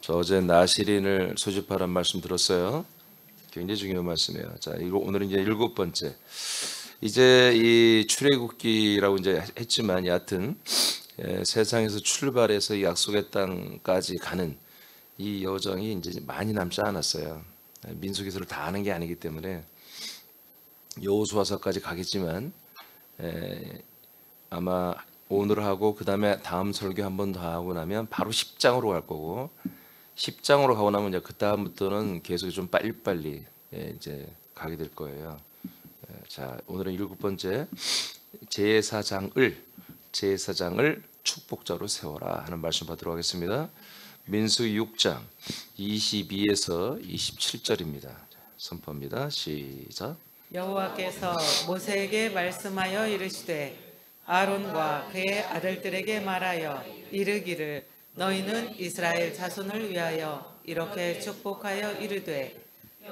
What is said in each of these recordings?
저 어제 나시린을 소집하라는 말씀 들었어요. 굉장히 중요한 말씀이에요. 자, 이거 오늘은 이제 일곱 번째. 이제 이 출애굽기라고 이제 했지만 여하튼 세상에서 출발해서 이 약속의 땅까지 가는 이 여정이 이제 많이 남지 않았어요. 민수기서를 다 아는 게 아니기 때문에 여호수아서까지 가겠지만 아마 오늘 하고 그 다음에 다음 설교 한 번 더 하고 나면 바로 10장으로 갈 거고 10장으로 가고 나면 이제 그 다음부터는 계속 좀 빨리빨리 이제 가게 될 거예요. 자, 오늘은 일곱 번째 제사장을 축복자로 세워라 하는 말씀 받도록 하겠습니다. 민수기 6장 22에서 27절입니다. 선포합니다. 시작. 여호와께서 모세에게 말씀하여 이르시되 아론과 그의 아들들에게 말하여 이르기를 너희는 이스라엘 자손을 위하여 이렇게 축복하여 이르되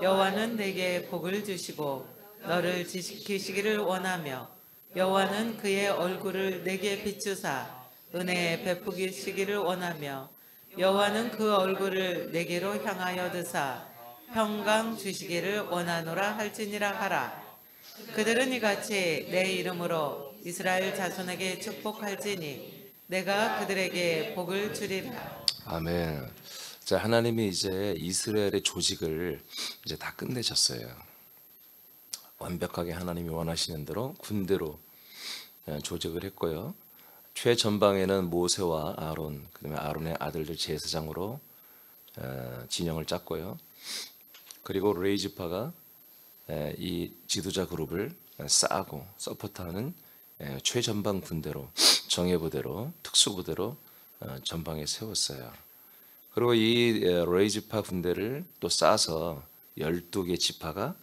여호와는 내게 복을 주시고 너를 지키시기를 원하며 여호와는 그의 얼굴을 내게 비추사 은혜에 베푸시기를 원하며 여호와는 그 얼굴을 내게로 향하여 드사 평강 주시기를 원하노라 할지니라 하라. 그들은 이같이 내 이름으로 이스라엘 자손에게 축복할지니 내가 그들에게 복을 주리라. 아멘. 자, 하나님이 이제 이스라엘의 조직을 이제 다 끝내셨어요. 완벽하게 하나님이 원하시는 대로 군대로 조직을 했고요. 최전방에는 모세와 아론, 그다음에 아론의 아들들 제사장으로 진영을 짰고요. 그리고 레이지파가 이 지도자 그룹을 싸고 서포트하는 최전방 군대로 정예부대로 특수부대로 전방에 세웠어요. 그리고 이 레이지파 군대를 또 싸서 12개 지파가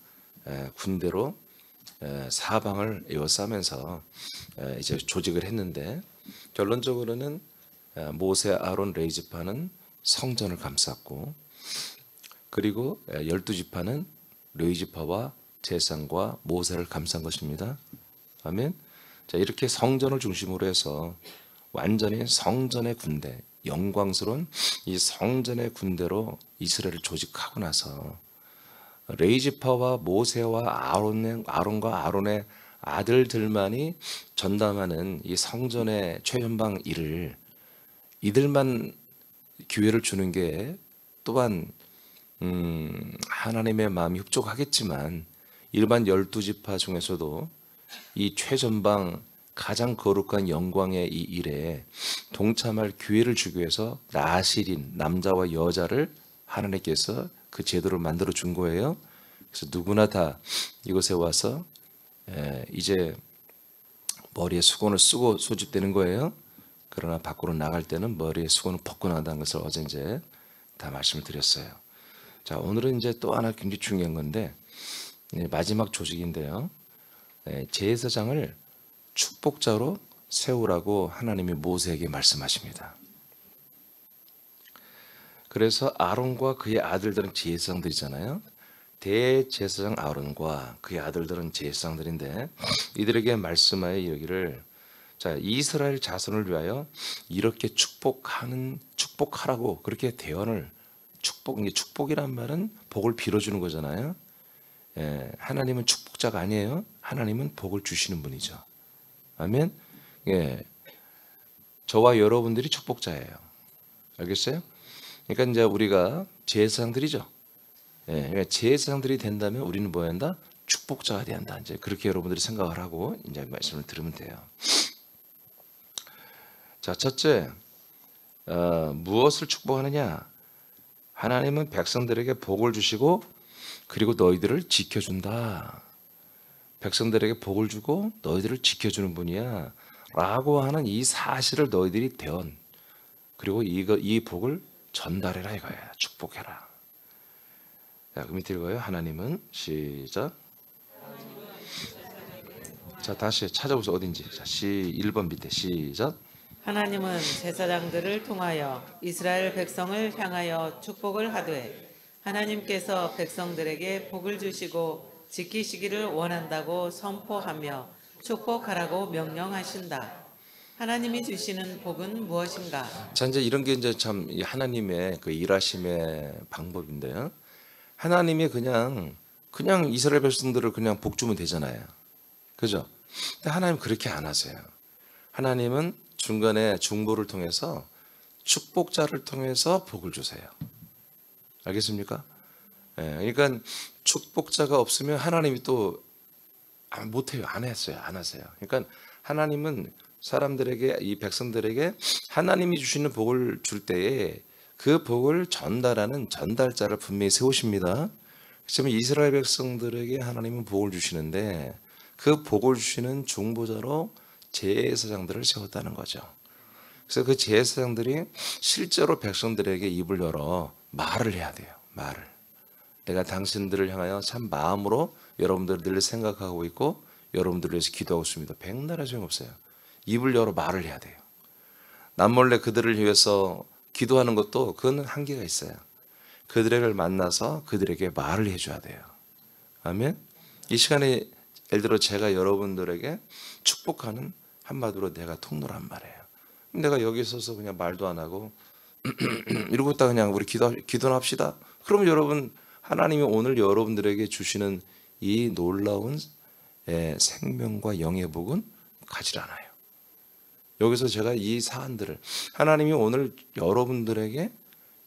군대로 사방을 에워싸면서 이제 조직을 했는데 결론적으로는 모세, 아론, 레이지파는 성전을 감쌌고 그리고 12지파는 레위지파와 제사장과 모세를 감싼 것입니다. 아멘. 자, 이렇게 성전을 중심으로 해서 완전히 성전의 군대, 영광스러운 이 성전의 군대로 이스라엘을 조직하고 나서 레이지파와 모세와 아론과 아론의 아들들만이 전담하는 이 성전의 최전방 일을 이들만 기회를 주는 게 또한 하나님의 마음이 흡족하겠지만 일반 12지파 중에서도 이 최전방 가장 거룩한 영광의 이 일에 동참할 기회를 주기 위해서 나시린 남자와 여자를 하나님께서 그 제도를 만들어 준 거예요. 그래서 누구나 다 이곳에 와서 이제 머리에 수건을 쓰고 소집되는 거예요. 그러나 밖으로 나갈 때는 머리에 수건을 벗고 나간다는 것을 어제 이제 다 말씀을 드렸어요. 자, 오늘은 이제 또 하나 굉장히 중요한 건데 마지막 조직인데요. 제사장을 축복자로 세우라고 하나님이 모세에게 말씀하십니다. 그래서 아론과 그의 아들들은 제사장들이잖아요. 대제사장 아론과 그의 아들들은 제사장들인데 이들에게 말씀하여 이르기를 자, 이스라엘 자손을 위하여 이렇게 축복하라고 그렇게 대언을 축복이란 말은 복을 빌어주는 거잖아요. 하나님은 축복자가 아니에요. 하나님은 복을 주시는 분이죠. 아멘. 저와 여러분들이 축복자예요. 알겠어요? 그러니까 이제 우리가 제사장들이죠. 그러니까 제사장들이 된다면 우리는 뭐 한다? 축복자가 돼야 한다. 이제 그렇게 여러분들이 생각을 하고 이제 말씀을 들으면 돼요. 자, 첫째, 무엇을 축복하느냐? 하나님은 백성들에게 복을 주시고 그리고 너희들을 지켜준다. 백성들에게 복을 주고 너희들을 지켜주는 분이야 라고 하는 이 사실을 너희들이 대언 그리고 이 복을 전달해라 이거야. 축복해라. 자, 그 밑에 읽어요. 하나님은 시작. 자, 다시 찾아보세요. 어딘지. 자, 1번 밑에 시작. 하나님은 제사장들을 통하여 이스라엘 백성을 향하여 축복을 하되 하나님께서 백성들에게 복을 주시고 지키시기를 원한다고 선포하며 축복하라고 명령하신다. 하나님이 주시는 복은 무엇인가? 자, 이제 이런 게 이제 참 이 하나님의 그 일하심의 방법인데요. 하나님이 그냥 이스라엘 백성들을 그냥 복 주면 되잖아요. 그죠? 근데 하나님 그렇게 안 하세요. 하나님은 중간에 중보를 통해서 축복자를 통해서 복을 주세요. 알겠습니까? 예, 그러니까 축복자가 없으면 하나님이 또 못해요. 안 했어요. 안 하세요. 그러니까 하나님은 사람들에게, 이 백성들에게 하나님이 주시는 복을 줄 때에 그 복을 전달하는 전달자를 분명히 세우십니다. 그렇지만 이스라엘 백성들에게 하나님은 복을 주시는데 그 복을 주시는 중보자로 제사장들을 세웠다는 거죠. 그래서 그 제사장들이 실제로 백성들에게 입을 열어 말을 해야 돼요. 말을. 내가 당신들을 향하여 참 마음으로 여러분들을 늘 생각하고 있고 여러분들을 위해서 기도하고 있습니다. 백날에 소용없어요. 입을 열어 말을 해야 돼요. 남몰래 그들을 위해서 기도하는 것도 그건 한계가 있어요. 그들을 만나서 그들에게 말을 해줘야 돼요. 아멘. 이 시간에 예를 들어 제가 여러분들에게 축복하는 한마디로 내가 통로란 말이에요. 내가 여기 서서 그냥 말도 안 하고 이러고 있다 그냥 우리 기도나 합시다. 그러면 여러분 하나님이 오늘 여러분들에게 주시는 이 놀라운 생명과 영의 복은 가지 않아요. 여기서 제가 이 사안들을 하나님이 오늘 여러분들에게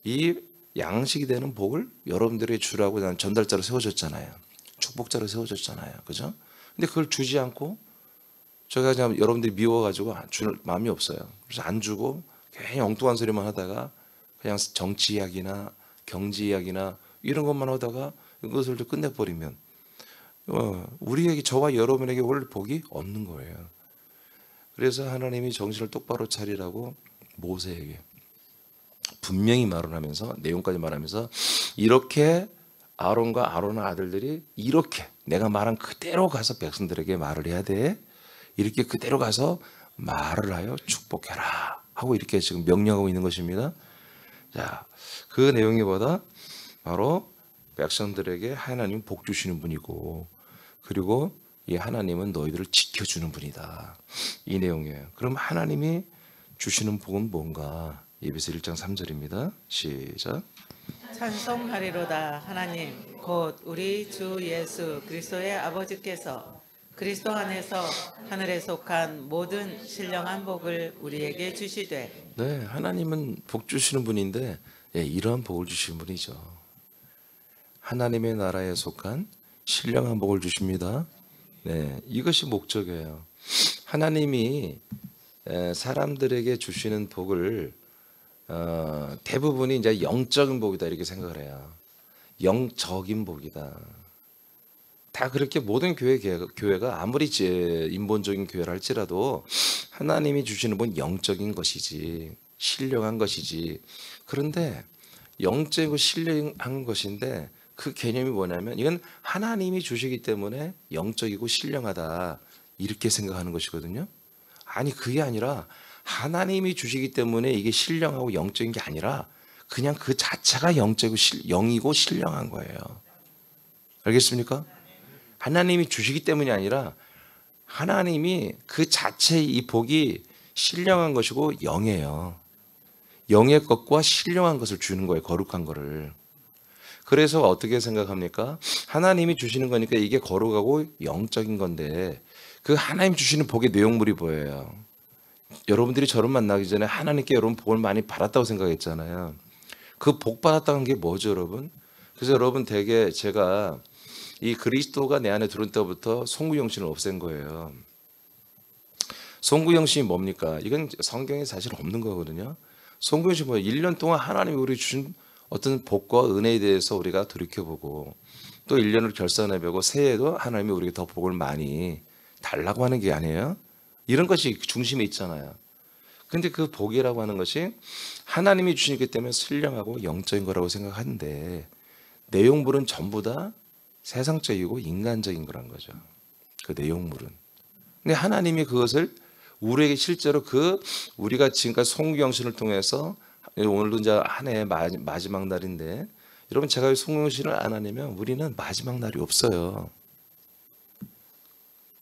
이 양식이 되는 복을 여러분들에게 주라고 난 전달자로 세워졌잖아요. 축복자로 세워졌잖아요. 그죠? 근데 그걸 주지 않고 제가 그냥 여러분들이 미워가지고 줄 마음이 없어요. 그래서 안 주고 괜히 엉뚱한 소리만 하다가 그냥 정치 이야기나 경제 이야기나 이런 것만 하다가 이것을 끝내버리면 우리에게, 저와 여러분에게 올 복이 없는 거예요. 그래서 하나님이 정신을 똑바로 차리라고 모세에게 분명히 말을 하면서, 내용까지 말하면서 이렇게 아론과 아론의 아들들이 이렇게 내가 말한 그대로 가서 백성들에게 말을 해야 돼. 이렇게 그대로 가서 말을 하여 축복해라 하고 이렇게 지금 명령하고 있는 것입니다. 자, 그 내용이 뭐다? 바로 백성들에게 하나님 복 주시는 분이고, 그리고 이 하나님은 너희들을 지켜주는 분이다. 이 내용이에요. 그럼 하나님이 주시는 복은 뭔가? 에베소 1장 3절입니다. 시작. 찬송하리로다. 하나님 곧 우리 주 예수 그리스도의 아버지께서 그리스도 안에서 하늘에 속한 모든 신령한 복을 우리에게 주시되. 네, 하나님은 복 주시는 분인데 이러한 복을 주시는 분이죠. 하나님의 나라에 속한 신령한 복을 주십니다. 네, 이것이 목적이에요. 하나님이 사람들에게 주시는 복을 대부분이 이제 영적인 복이다 이렇게 생각을 해요. 영적인 복이다. 다 그렇게 모든 교회가 아무리 인본적인 교회를 할지라도 하나님이 주시는 건 영적인 것이지, 신령한 것이지. 그런데 영적이고 신령한 것인데 그 개념이 뭐냐면 이건 하나님이 주시기 때문에 영적이고 신령하다 이렇게 생각하는 것이거든요. 아니 그게 아니라 하나님이 주시기 때문에 이게 신령하고 영적인 게 아니라 그냥 그 자체가 영이고 신령한 거예요. 알겠습니까? 하나님이 주시기 때문이 아니라 하나님이 그 자체의 이 복이 신령한 것이고 영이에요. 영의 것과 신령한 것을 주는 거예요. 거룩한 거를. 그래서 어떻게 생각합니까? 하나님이 주시는 거니까 이게 거룩하고 영적인 건데 그 하나님 주시는 복의 내용물이 보여요. 여러분들이 저를 만나기 전에 하나님께 여러분 복을 많이 받았다고 생각했잖아요. 그 복 받았다는 게 뭐죠, 여러분? 그래서 여러분 되게 제가 이 그리스도가 내 안에 들어온 때부터 송구영신을 없앤 거예요. 송구영신이 뭡니까? 이건 성경에 사실 없는 거거든요. 송구영신이 뭐예요? 1년 동안 하나님이 우리 주신 어떤 복과 은혜에 대해서 우리가 돌이켜보고 또 1년을 결산해보고 새해에도 하나님이 우리에게 더 복을 많이 달라고 하는 게 아니에요. 이런 것이 중심에 있잖아요. 근데 그 복이라고 하는 것이 하나님이 주시기 때문에 신령하고 영적인 거라고 생각하는데 내용물은 전부 다 세상적이고 인간적인 거란 거죠. 그 내용물은. 근데 하나님이 그것을 우리에게 실제로 우리가 지금까지 송구영신을 통해서 오늘도 이제 한 해 마지막 날인데 여러분 제가 송구영신을 안 하려면 우리는 마지막 날이 없어요.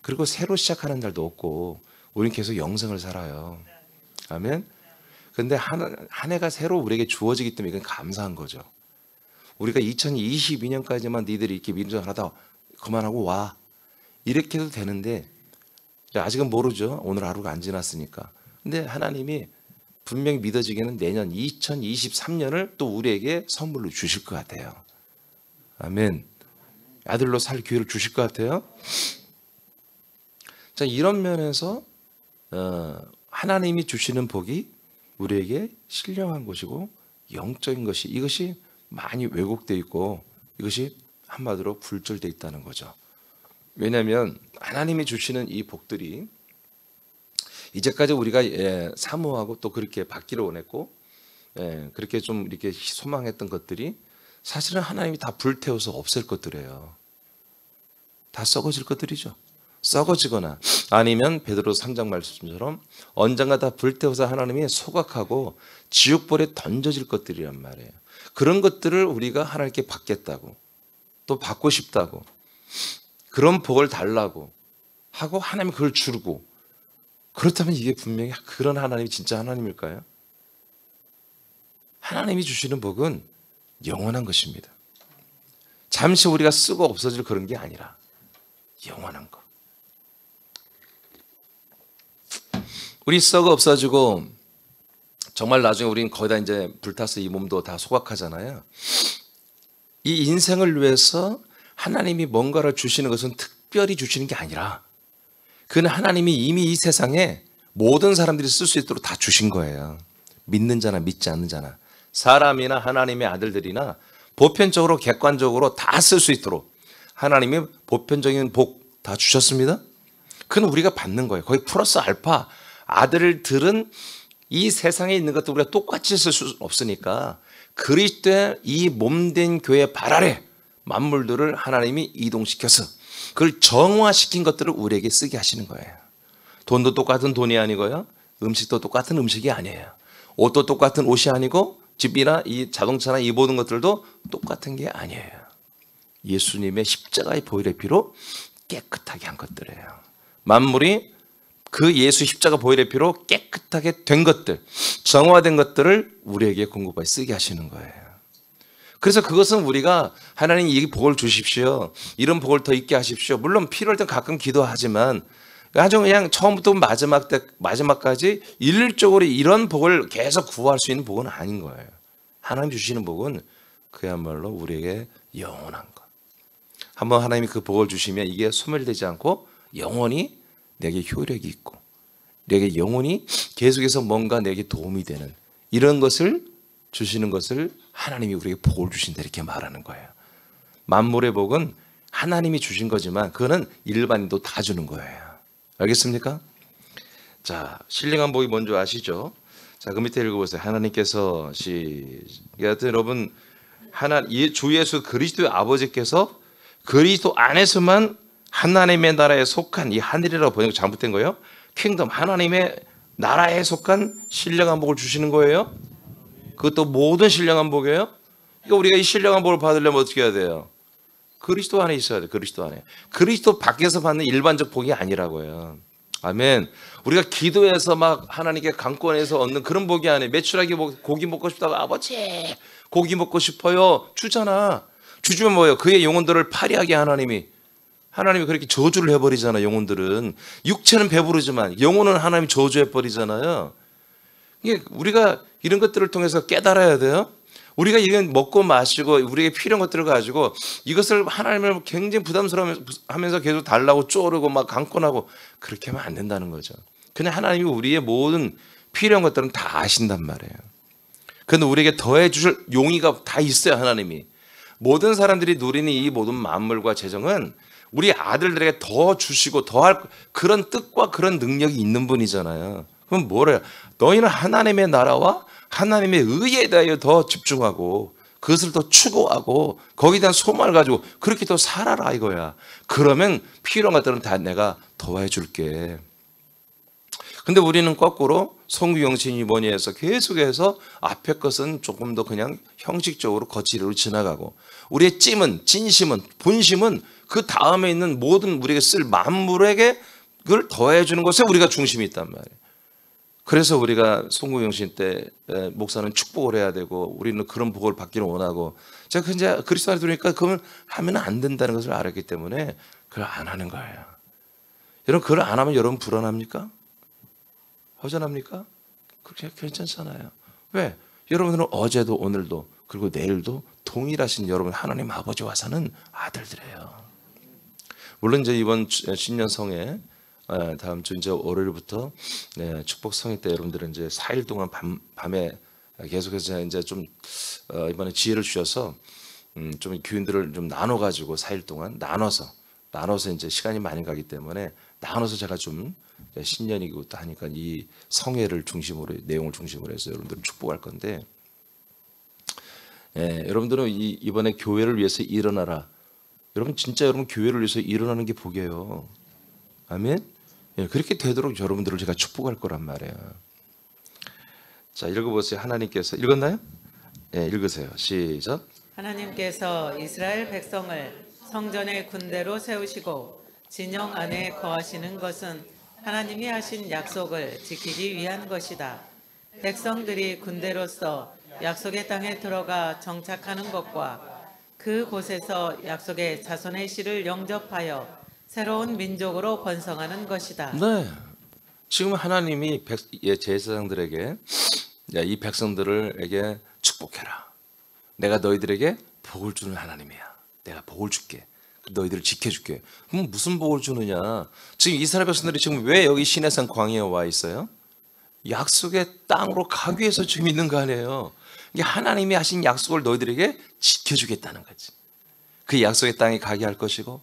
그리고 새로 시작하는 날도 없고 우리는 계속 영생을 살아요. 아멘. 근데 한 해가 새로 우리에게 주어지기 때문에 이건 감사한 거죠. 우리가 2022년까지만 니들이 이렇게 민주하다 그만하고 와 이렇게 해도 되는데 아직은 모르죠. 오늘 하루가 안 지났으니까. 근데 하나님이 분명히 믿어지게는 내년 2023년을 또 우리에게 선물로 주실 것 같아요. 아멘. 아들로 살 기회를 주실 것 같아요. 자, 이런 면에서 하나님이 주시는 복이 우리에게 신령한 것이고 영적인 것이 이것이 많이 왜곡되어 있고 이것이 한마디로 굴절되어 있다는 거죠. 왜냐하면 하나님이 주시는 이 복들이 이제까지 우리가 사모하고 또 그렇게 받기를 원했고 그렇게 좀 이렇게 소망했던 것들이 사실은 하나님이 다 불태워서 없앨 것들이에요. 다 썩어질 것들이죠. 썩어지거나 아니면 베드로 3장 말씀처럼 언젠가 다 불태워서 하나님이 소각하고 지옥불에 던져질 것들이란 말이에요. 그런 것들을 우리가 하나님께 받겠다고 또 받고 싶다고 그런 복을 달라고 하고 하나님이 그걸 주고 그렇다면 이게 분명히 그런 하나님이 진짜 하나님일까요? 하나님이 주시는 복은 영원한 것입니다. 잠시 우리가 쓰고 없어질 그런 게 아니라 영원한 것. 우리 썩어 없어지고 정말 나중에 우리는 거의 다 이제 불타서 이 몸도 다 소각하잖아요. 이 인생을 위해서 하나님이 뭔가를 주시는 것은 특별히 주시는 게 아니라 그는 하나님이 이미 이 세상에 모든 사람들이 쓸 수 있도록 다 주신 거예요. 믿는 자나 믿지 않는 자나 사람이나 하나님의 아들들이나 보편적으로 객관적으로 다 쓸 수 있도록 하나님이 보편적인 복 다 주셨습니다. 그건 우리가 받는 거예요. 거의 플러스 알파 아들들은 이 세상에 있는 것도 우리가 똑같이 쓸 수 없으니까 그리스도의 이 몸된 교회 발 아래 만물들을 하나님이 이동시켜서 그걸 정화시킨 것들을 우리에게 쓰게 하시는 거예요. 돈도 똑같은 돈이 아니고요. 음식도 똑같은 음식이 아니에요. 옷도 똑같은 옷이 아니고 집이나 이 자동차나 이 모든 것들도 똑같은 게 아니에요. 예수님의 십자가의 보혈의 피로 깨끗하게 한 것들이에요. 만물이 그 예수 십자가 보혈의 피로 깨끗하게 된 것들, 정화된 것들을 우리에게 공급하여 쓰게 하시는 거예요. 그래서 그것은 우리가 하나님 이 복을 주십시오. 이런 복을 더 있게 하십시오. 물론 필요할 때 가끔 기도하지만 아주 그냥 처음부터 마지막까지 일률적으로 이런 복을 계속 구할 수 있는 복은 아닌 거예요. 하나님 주시는 복은 그야말로 우리에게 영원한 것. 한번 하나님이 그 복을 주시면 이게 소멸되지 않고 영원히 내게 효력이 있고 내게 영원히 계속해서 뭔가 내게 도움이 되는 이런 것을 주시는 것을 하나님이 우리에게 복을 주신다 이렇게 말하는 거예요. 만물의 복은 하나님이 주신 거지만 그거는 일반인도 다 주는 거예요. 알겠습니까? 자, 신령한 복이 뭔지 아시죠? 자, 그 밑에 읽어보세요. 하나님께서 여러분 주 예수 그리스도의 아버지께서 그리스도 안에서만 하나님의 나라에 속한 이 하늘이라고 번역 잘못된 거예요. 킹덤 하나님의 나라에 속한 신령한 복을 주시는 거예요. 그것도 모든 신령한 복이에요. 그러니까 우리가 이 신령한 복을 받으려면 어떻게 해야 돼요? 그리스도 안에 있어야 돼요. 그리스도 안에. 그리스도 밖에서 받는 일반적 복이 아니라고요. 아멘. 우리가 기도해서 막 하나님께 강권해서 얻는 그런 복이 아니에요. 매출하게 고기 먹고 싶다고 아버지 고기 먹고 싶어요. 주잖아. 주주면 뭐예요? 그의 영혼들을 파리하게 하나님이 그렇게 저주를 해버리잖아요. 영혼들은 육체는 배부르지만 영혼은 하나님이 저주해버리잖아요. 이게 우리가 이런 것들을 통해서 깨달아야 돼요. 우리가 이건 먹고 마시고 우리에게 필요한 것들을 가지고 이것을 하나님을 굉장히 부담스러워하면서 계속 달라고 쪼르고 막 강권하고 그렇게 하면 안 된다는 거죠. 그냥 하나님이 우리의 모든 필요한 것들은 다 아신단 말이에요. 그런데 우리에게 더해 주실 용의가 다 있어요. 하나님이. 모든 사람들이 누리는 이 모든 만물과 재정은 우리 아들들에게 더 주시고 더할 그런 뜻과 그런 능력이 있는 분이잖아요. 그럼 뭐래요? 너희는 하나님의 나라와 하나님의 의에 대하여 더 집중하고 그것을 더 추구하고 거기에 대한 소망을 가지고 그렇게 더 살아라 이거야. 그러면 필요한 것들은 다 내가 더해 줄게. 근데 우리는 거꾸로 성규영신이 뭐니 해서 계속해서 앞에 것은 조금 더 그냥 형식적으로 거치로 지나가고 우리의 찜은 진심은 본심은 그 다음에 있는 모든 우리에게 쓸 만물에게 그걸 더해주는 것에 우리가 중심이 있단 말이에요. 그래서 우리가 송구영신 때 목사는 축복을 해야 되고 우리는 그런 복을 받기를 원하고 제가 이제 그리스도 안에 들어오니까 그걸 하면 안 된다는 것을 알았기 때문에 그걸 안 하는 거예요. 여러분 그걸 안 하면 여러분 불안합니까? 허전합니까? 그렇게 괜찮잖아요. 왜? 여러분들은 어제도 오늘도 그리고 내일도 동일하신 여러분 하나님 아버지와 사는 아들들이에요. 물론 이제 이번 신년 성회 다음 주 이제 월요일부터 축복 성회 때 여러분들은 이제 4일 동안 밤에 계속해서 이제 좀 이번에 지혜를 주셔서 좀 교인들을 좀 나눠 가지고 4일 동안 나눠서 이제 시간이 많이 가기 때문에 나눠서 제가 좀 신년이고 또 하니까 이 성회를 중심으로 내용을 중심으로 해서 여러분들 축복할 건데 여러분들은 이번에 교회를 위해서 일어나라. 여러분 진짜 여러분 교회를 위해서 일어나는 게 복이에요. 아멘. 그렇게 되도록 여러분들을 제가 축복할 거란 말이에요. 자, 읽어보세요. 하나님께서 읽었나요? 읽으세요. 시작. 하나님께서 이스라엘 백성을 성전의 군대로 세우시고 진영 안에 거하시는 것은 하나님이 하신 약속을 지키기 위한 것이다. 백성들이 군대로서 약속의 땅에 들어가 정착하는 것과 그곳에서 약속의 자손의 씨를 영접하여 새로운 민족으로 번성하는 것이다. 네. 지금 하나님이 제사장들에게 이 백성들에게 축복해라. 내가 너희들에게 복을 주는 하나님이야. 내가 복을 줄게. 너희들을 지켜줄게. 그럼 무슨 복을 주느냐? 지금 이스라엘 백성들이 지금 왜 여기 시내산 광야에 와 있어요? 약속의 땅으로 가기 위해서 지금 있는 거 아니에요. 이게 하나님이 하신 약속을 너희들에게 지켜주겠다는 거지. 그 약속의 땅에 가게 할 것이고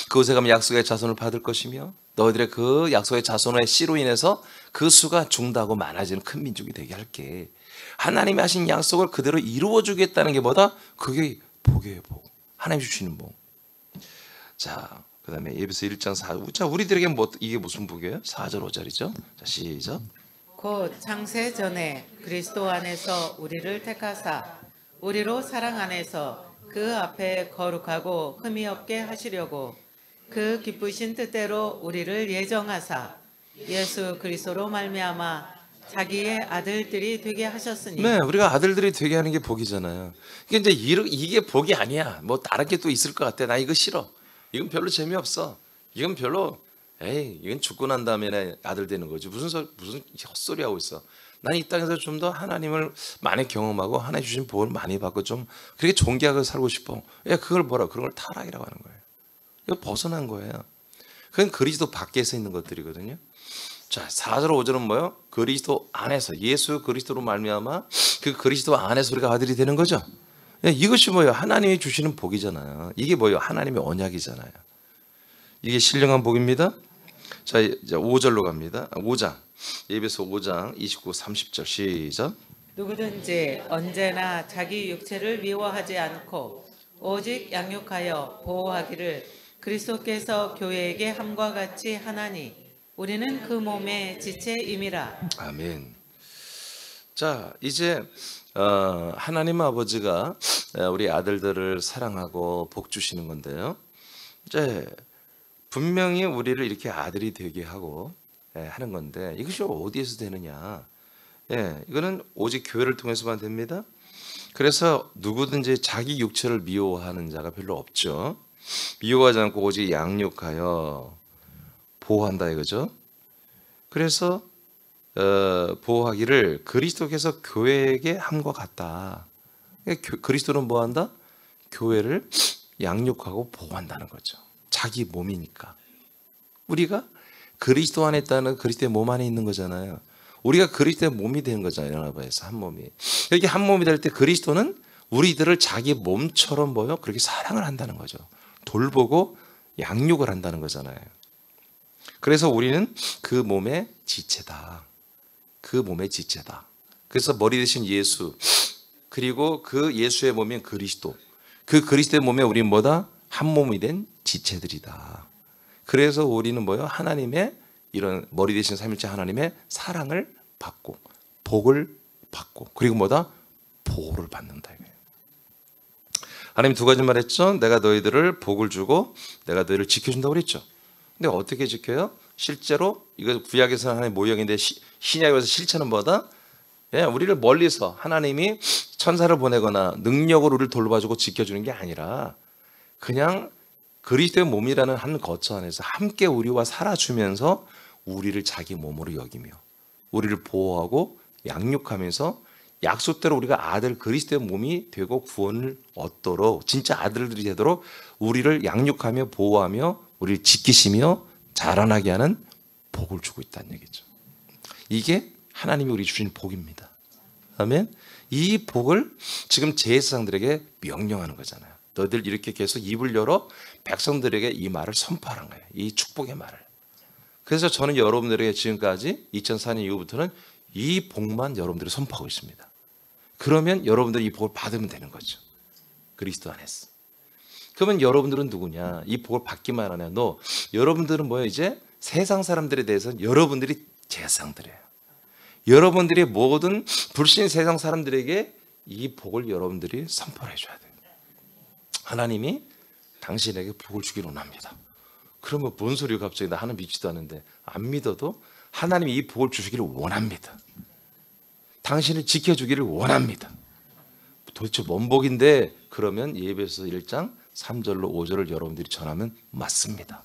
그곳에 가면 약속의 자손을 받을 것이며 너희들의 그 약속의 자손의 씨로 인해서 그 수가 중다고 많아지는 큰 민족이 되게 할게. 하나님이 하신 약속을 그대로 이루어 주겠다는 게 뭐다? 그게 복이에요. 복. 하나님이 주시는 복. 자, 그 다음에 에베소 1장 4절. 자, 우리들에게 이게 무슨 복이에요? 4절 5절이죠. 자, 시작. 곧 창세 전에 그리스도 안에서 우리를 택하사 우리로 사랑 안에서 그 앞에 거룩하고 흠이 없게 하시려고 그 기쁘신 뜻대로 우리를 예정하사 예수 그리스도로 말미암아 자기의 아들들이 되게 하셨으니. 네, 우리가 아들들이 되게 하는 게 복이잖아요. 이게 이제 이게 복이 아니야. 뭐 다른 게 또 있을 것 같아. 나 이거 싫어. 이건 별로 재미없어. 이건 별로 이건 죽고 난 다음에 아들 되는 거지. 무슨 헛소리 하고 있어. 난 이 땅에서 좀 더 하나님을 많이 경험하고 하나님 주신 복을 많이 받고 좀 그렇게 존귀하게 살고 싶어. 그걸 뭐라 그런 걸 타락이라고 하는 거예요. 이거 벗어난 거예요. 그건 그리스도 밖에서 있는 것들이거든요. 자, 4절 5절은 뭐예요? 그리스도 안에서 예수 그리스도로 말미암아 그 그리스도 안에서 우리가 아들이 되는 거죠. 이것이 뭐예요? 하나님이 주시는 복이잖아요. 이게 뭐예요? 하나님의 언약이잖아요. 이게 신령한 복입니다. 자, 이제 5절로 갑니다. 5장. 에베소 5장 29, 30절 시작. 누구든지 언제나 자기 육체를 미워하지 않고 오직 양육하여 보호하기를 그리스도께서 교회에게 함과 같이 하나니 우리는 그 몸의 지체임이라. 아멘. 자, 이제 하나님 아버지가 우리 아들들을 사랑하고 복 주시는 건데요. 이제 분명히 우리를 이렇게 아들이 되게 하고 하는 건데 이것이 어디에서 되느냐? 이거는 오직 교회를 통해서만 됩니다. 그래서 누구든지 자기 육체를 미워하는 자가 별로 없죠. 미워하지 않고 오직 양육하여 보호한다 이거죠. 그래서 보호하기를 그리스도께서 교회에게 함과 같다. 그리스도는 뭐한다? 교회를 양육하고 보호한다는 거죠. 자기 몸이니까. 우리가 그리스도 안에 있다는 그리스도의 몸 안에 있는 거잖아요. 우리가 그리스도의 몸이 되는 거잖아요. 연합에서 한 몸이. 이렇게 한 몸이 될 때 그리스도는 우리들을 자기 몸처럼 그렇게 사랑을 한다는 거죠. 돌보고 양육을 한다는 거잖아요. 그래서 우리는 그 몸의 지체다. 그 몸의 지체다. 그래서 머리 대신 예수 그리고 그 예수의 몸인 그리스도 그 그리스도의 몸에 우리는 뭐다? 한 몸이 된 지체들이다. 그래서 우리는 하나님의 이런 머리 대신 삼일체 하나님의 사랑을 받고 복을 받고 그리고 보호를 받는다. 하나님 두 가지 말했죠. 내가 너희들을 복을 주고 내가 너희를 지켜준다고 그랬죠. 근데 어떻게 지켜요? 실제로 이거 구약에서는 하나님의 모형인데 신약에서 실체는 뭐다? 예, 우리를 멀리서 하나님이 천사를 보내거나 능력으로 우리를 돌봐주고 지켜주는 게 아니라 그냥 그리스도의 몸이라는 한 거처 안에서 함께 우리와 살아주면서 우리를 자기 몸으로 여기며 우리를 보호하고 양육하면서 약속대로 우리가 아들 그리스도의 몸이 되고 구원을 얻도록 진짜 아들들이 되도록 우리를 양육하며 보호하며 우리를 지키시며 자라나게 하는 복을 주고 있다는 얘기죠. 이게 하나님이 우리 주신 복입니다. 아멘. 이 복을 지금 제사장들에게 명령하는 거잖아요. 너희들 이렇게 계속 입을 열어 백성들에게 이 말을 선포하는 거예요. 이 축복의 말을. 그래서 저는 여러분들에게 지금까지 2004년 이후부터는 이 복만 여러분들이 선포하고 있습니다. 그러면 여러분들이 이 복을 받으면 되는 거죠. 그리스도 안에서. 그러면 여러분들은 누구냐? 이 복을 받기만 하냐? 여러분들은 뭐예요? 이제 세상 사람들에 대해서는 여러분들이 제사장들이에요. 여러분들이 모든 불신 세상 사람들에게 이 복을 여러분들이 선포해 줘야 돼요. 하나님이 당신에게 복을 주기를 원합니다. 그러면 뭔 소리가 갑자기 나 하나님 믿지도 않는데 안 믿어도 하나님이 이 복을 주시기를 원합니다. 당신을 지켜주기를 원합니다. 도대체 뭔 복인데? 그러면 예배서 1장 3절로 5절을 여러분들이 전하면 맞습니다.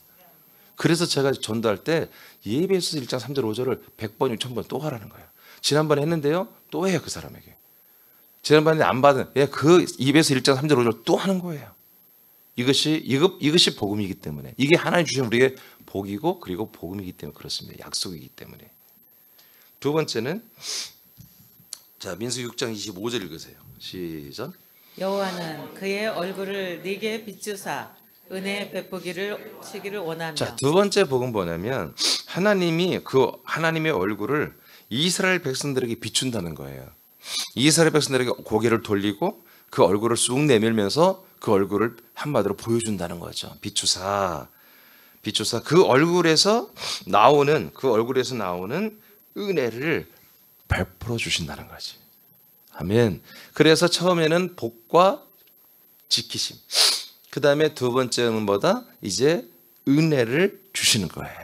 그래서 제가 전도할 때 예배서 1장 3절 5절을 100번 1000번 또 하라는 거예요. 지난번에 했는데요 또 해요. 그 사람에게. 지난번에 안 받은 그 예배서 1장 3절 5절 또 하는 거예요. 이것이 복음이기 때문에 이게 하나님 주신 우리의 복이고 그리고 복음이기 때문에 그렇습니다. 약속이기 때문에. 두 번째는 자 민수기 6장 25절 읽으세요. 시작. 여호와는 그의 얼굴을 네게 비추사 은혜 베푸기를 시기를 원하며. 자, 두 번째 복은 뭐냐면 하나님이 그 하나님의 얼굴을 이스라엘 백성들에게 비춘다는 거예요. 이스라엘 백성들에게 고개를 돌리고 그 얼굴을 쑥 내밀면서 그 얼굴을 한마디로 보여준다는 거죠. 비추사 그 얼굴에서 나오는 은혜를 베풀어 주신다는 거지. 아멘. 그래서 처음에는 복과 지키심. 그 다음에 두 번째는 뭐다? 이제 은혜를 주시는 거예요.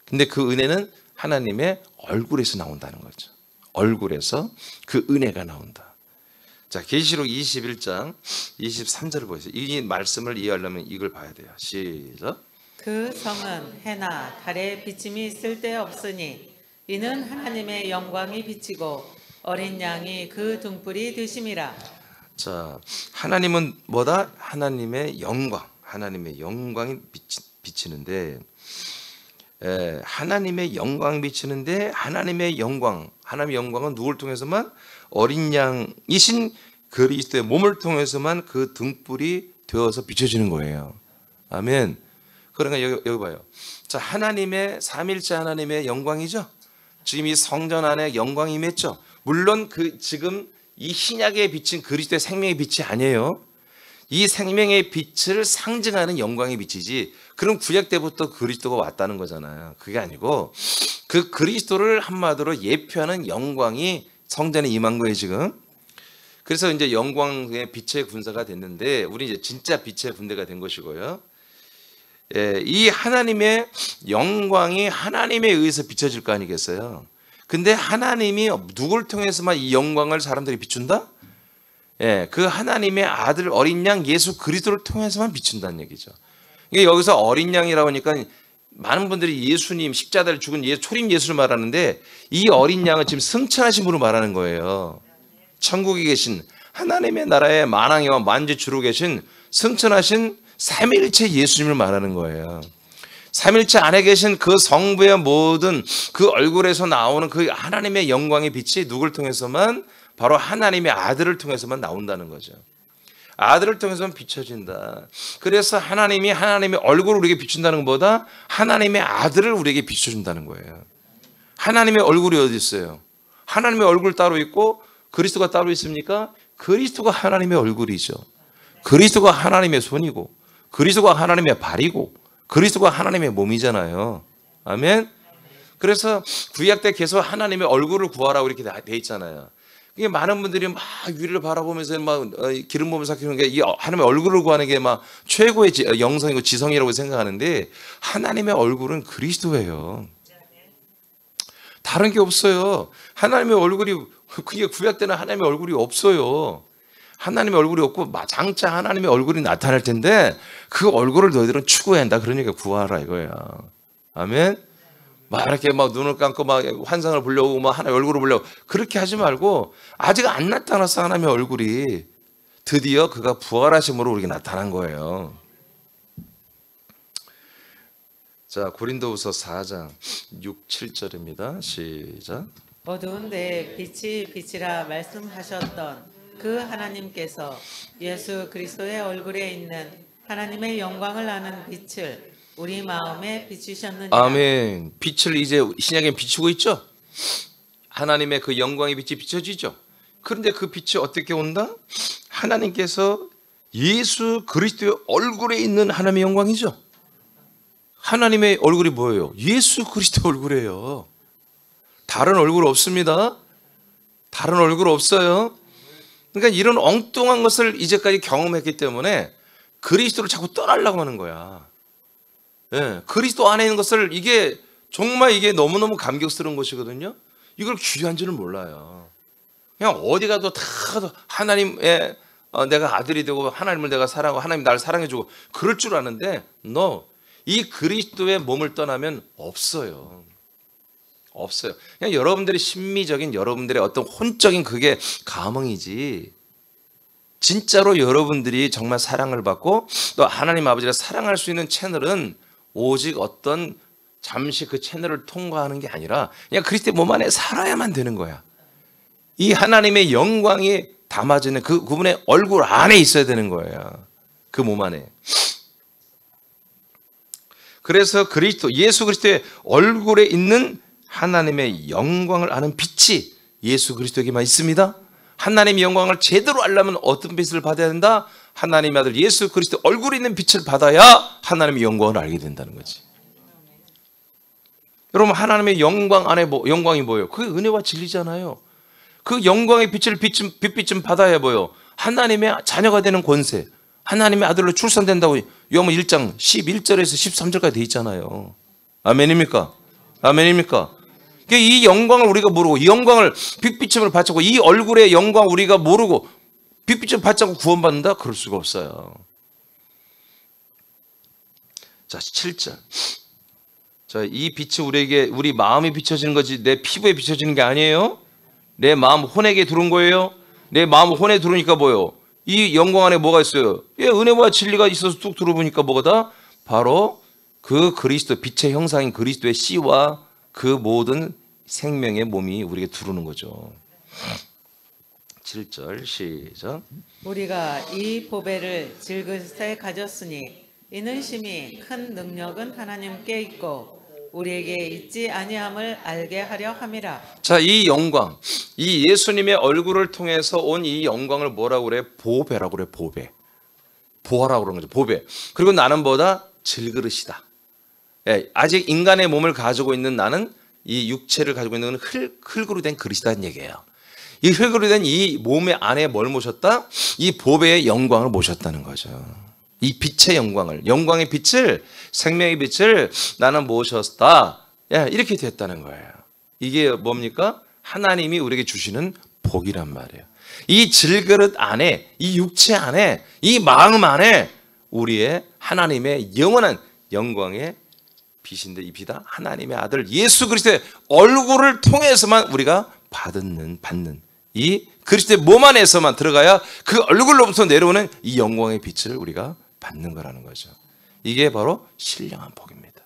근데 그 은혜는 하나님의 얼굴에서 나온다는 거죠. 얼굴에서 그 은혜가 나온다. 자, 계시록 21장 23절을 보세요. 이 말씀을 이해하려면 이걸 봐야 돼요. 시작. 그 성은 해나 달의 비침이 쓸데없으니 이는 하나님의 영광이 비치고 어린 양이 그 등불이 되심이라. 자, 하나님은 뭐다? 하나님의 영광이 비치는데 하나님의 영광이 비치는데 하나님의 영광은 누굴 통해서만? 어린 양이신 그리스도의 몸을 통해서만 그 등불이 되어서 비춰지는 거예요. 아멘. 그러니까 여기 봐요. 자, 하나님의 삼일째 하나님의 영광이죠. 지금 이 성전 안에 영광이 임했죠. 물론 지금 이 신약에 비친 그리스도의 생명의 빛이 아니에요. 이 생명의 빛을 상징하는 영광의 빛이지. 그럼 구약 때부터 그리스도가 왔다는 거잖아요. 그게 아니고 그 그리스도를 한마디로 예표하는 영광이 성전에 임한 거예요 지금. 그래서 이제 영광의 빛의 군사가 됐는데 우리 이제 진짜 빛의 군대가 된 것이고요. 이 하나님의 영광이 하나님에 의해서 비춰질 거 아니겠어요? 근데 하나님이 누굴 통해서만 이 영광을 사람들이 비춘다? 그 하나님의 아들 어린 양 예수 그리스도를 통해서만 비춘다는 얘기죠. 이게 여기서 어린 양이라고 하니까 많은 분들이 예수님 십자가를 죽은 초림 예수를 말하는데 이 어린 양은 지금 승천하신 분을 말하는 거예요. 천국에 계신 하나님의 나라의 만왕이와 만주주로 계신 승천하신 삼일체 예수님을 말하는 거예요. 삼일체 안에 계신 그 성부의 모든 그 얼굴에서 나오는 그 하나님의 영광의 빛이 누굴 통해서만? 바로 하나님의 아들을 통해서만 나온다는 거죠. 아들을 통해서만 비춰진다. 그래서 하나님이 하나님의 얼굴을 우리에게 비춘다는 것보다 하나님의 아들을 우리에게 비춰준다는 거예요. 하나님의 얼굴이 어디 있어요? 하나님의 얼굴 따로 있고 그리스도가 따로 있습니까? 그리스도가 하나님의 얼굴이죠. 그리스도가 하나님의 손이고 그리스도가 하나님의 발이고 그리스도가 하나님의 몸이잖아요. 아멘. 그래서 구약 때 계속 하나님의 얼굴을 구하라고 이렇게 돼 있잖아요. 이게 많은 분들이 막 위를 바라보면서 막 기름 부음을 삭히는 게 이 하나님의 얼굴을 구하는 게 막 최고의 영성이고 지성이라고 생각하는데 하나님의 얼굴은 그리스도예요. 다른 게 없어요. 하나님의 얼굴이 그게 구약 때는 하나님의 얼굴이 없어요. 하나님의 얼굴이 없고 장차 하나님의 얼굴이 나타날 텐데 그 얼굴을 너희들은 추구해야 한다. 그러니까 구하라 이거야. 아멘. 막 이렇게 막 눈을 감고 막 환상을 보려고 막 하나님의 얼굴을 보려고 그렇게 하지 말고 아직 안 나타났어 하나님의 얼굴이. 드디어 그가 부활하심으로 우리에게 나타난 거예요. 자, 고린도후서 4장 6, 7절입니다. 시작. 어두운데 빛이 빛이라 말씀하셨던 그 하나님께서 예수 그리스도의 얼굴에 있는 하나님의 영광을 아는 빛을 우리 마음에 비추셨느니라. 아멘. 빛을 이제 신약에 비추고 있죠. 하나님의 그 영광의 빛이 비춰지죠. 그런데 그 빛이 어떻게 온다? 하나님께서 예수 그리스도의 얼굴에 있는 하나님의 영광이죠. 하나님의 얼굴이 뭐예요? 예수 그리스도 얼굴이에요. 다른 얼굴 없습니다. 다른 얼굴 없어요. 그러니까 이런 엉뚱한 것을 이제까지 경험했기 때문에 그리스도를 자꾸 떠나려고 하는 거야. 예, 그리스도 안에 있는 것을 이게 정말 이게 너무너무 감격스러운 것이거든요. 이걸 귀한 줄은 몰라요. 그냥 어디 가도 다 하나님의 내가 아들이 되고 하나님을 내가 사랑하고 하나님 나를 사랑해주고 그럴 줄 아는데 이 그리스도의 몸을 떠나면 없어요. 없어요. 그냥 여러분들의 심미적인 여러분들의 어떤 혼적인 그게 감흥이지 진짜로 여러분들이 정말 사랑을 받고 또 하나님 아버지를 사랑할 수 있는 채널은 오직 어떤 잠시 그 채널을 통과하는 게 아니라 그냥 그리스도의 몸 안에 살아야만 되는 거야. 이 하나님의 영광이 담아지는 그분의 얼굴 안에 있어야 되는 거예요. 그 몸 안에. 그래서 예수 그리스도의 얼굴에 있는 하나님의 영광을 아는 빛이 예수 그리스도에게만 있습니다. 하나님의 영광을 제대로 알려면 어떤 빛을 받아야 된다? 하나님의 아들 예수 그리스도 얼굴에 있는 빛을 받아야 하나님의 영광을 알게 된다는 거지. 여러분 하나님의 영광 안에 영광이 뭐예요? 그게 은혜와 진리잖아요. 그 영광의 빛을 빛빛 좀 받아야 뭐예요? 하나님의 자녀가 되는 권세, 하나님의 아들로 출산된다고 요한복음 1장 11절에서 13절까지 돼 있잖아요. 아멘입니까? 아멘입니까? 이 영광을 우리가 모르고 이 영광을 빛비침을 받자고 이 얼굴의 영광 우리가 모르고 빛비침 받자고 구원받는다? 그럴 수가 없어요. 자 7절. 자, 이 빛이 우리 마음이 비춰지는 거지 내 피부에 비춰지는 게 아니에요. 내 마음 혼에게 들어온 거예요. 내 마음 혼에 들어오니까 뭐예요? 이 영광 안에 뭐가 있어요? 은혜와 진리가 있어서 뚝 들어보니까 뭐가 바로 그 그리스도 빛의 형상인 그리스도의 씨와 그 모든 생명의 몸이 우리에게 들어오는 거죠. 7절 시작. 우리가 이 보배를 질그릇에 가졌으니 이는 심히 큰 능력은 하나님께 있고 우리에게 있지 아니함을 알게 하려 함이라. 자, 이 영광, 이 예수님의 얼굴을 통해서 온 이 영광을 뭐라고 그래? 보배라고 그래. 보배. 보화라고 그러는 거죠. 보배. 그리고 나는 뭐다? 질그릇이다. 아직 인간의 몸을 가지고 있는 나는 이 육체를 가지고 있는 흙으로 된 그릇이라는 얘기예요. 이 흙으로 된 이 몸의 안에 뭘 모셨다? 이 보배의 영광을 모셨다는 거죠. 이 빛의 영광의 빛을, 생명의 빛을 나는 모셨다. 이렇게 됐다는 거예요. 이게 뭡니까? 하나님이 우리에게 주시는 복이란 말이에요. 이 질그릇 안에, 이 육체 안에, 이 마음 안에 우리의 하나님의 영원한 영광의 빛인데 이 빛은 하나님의 아들 예수 그리스도의 얼굴을 통해서만 우리가 받는 이 그리스도의 몸 안에서만 들어가야 그 얼굴로부터 내려오는 이 영광의 빛을 우리가 받는 거라는 거죠. 이게 바로 신령한 복입니다.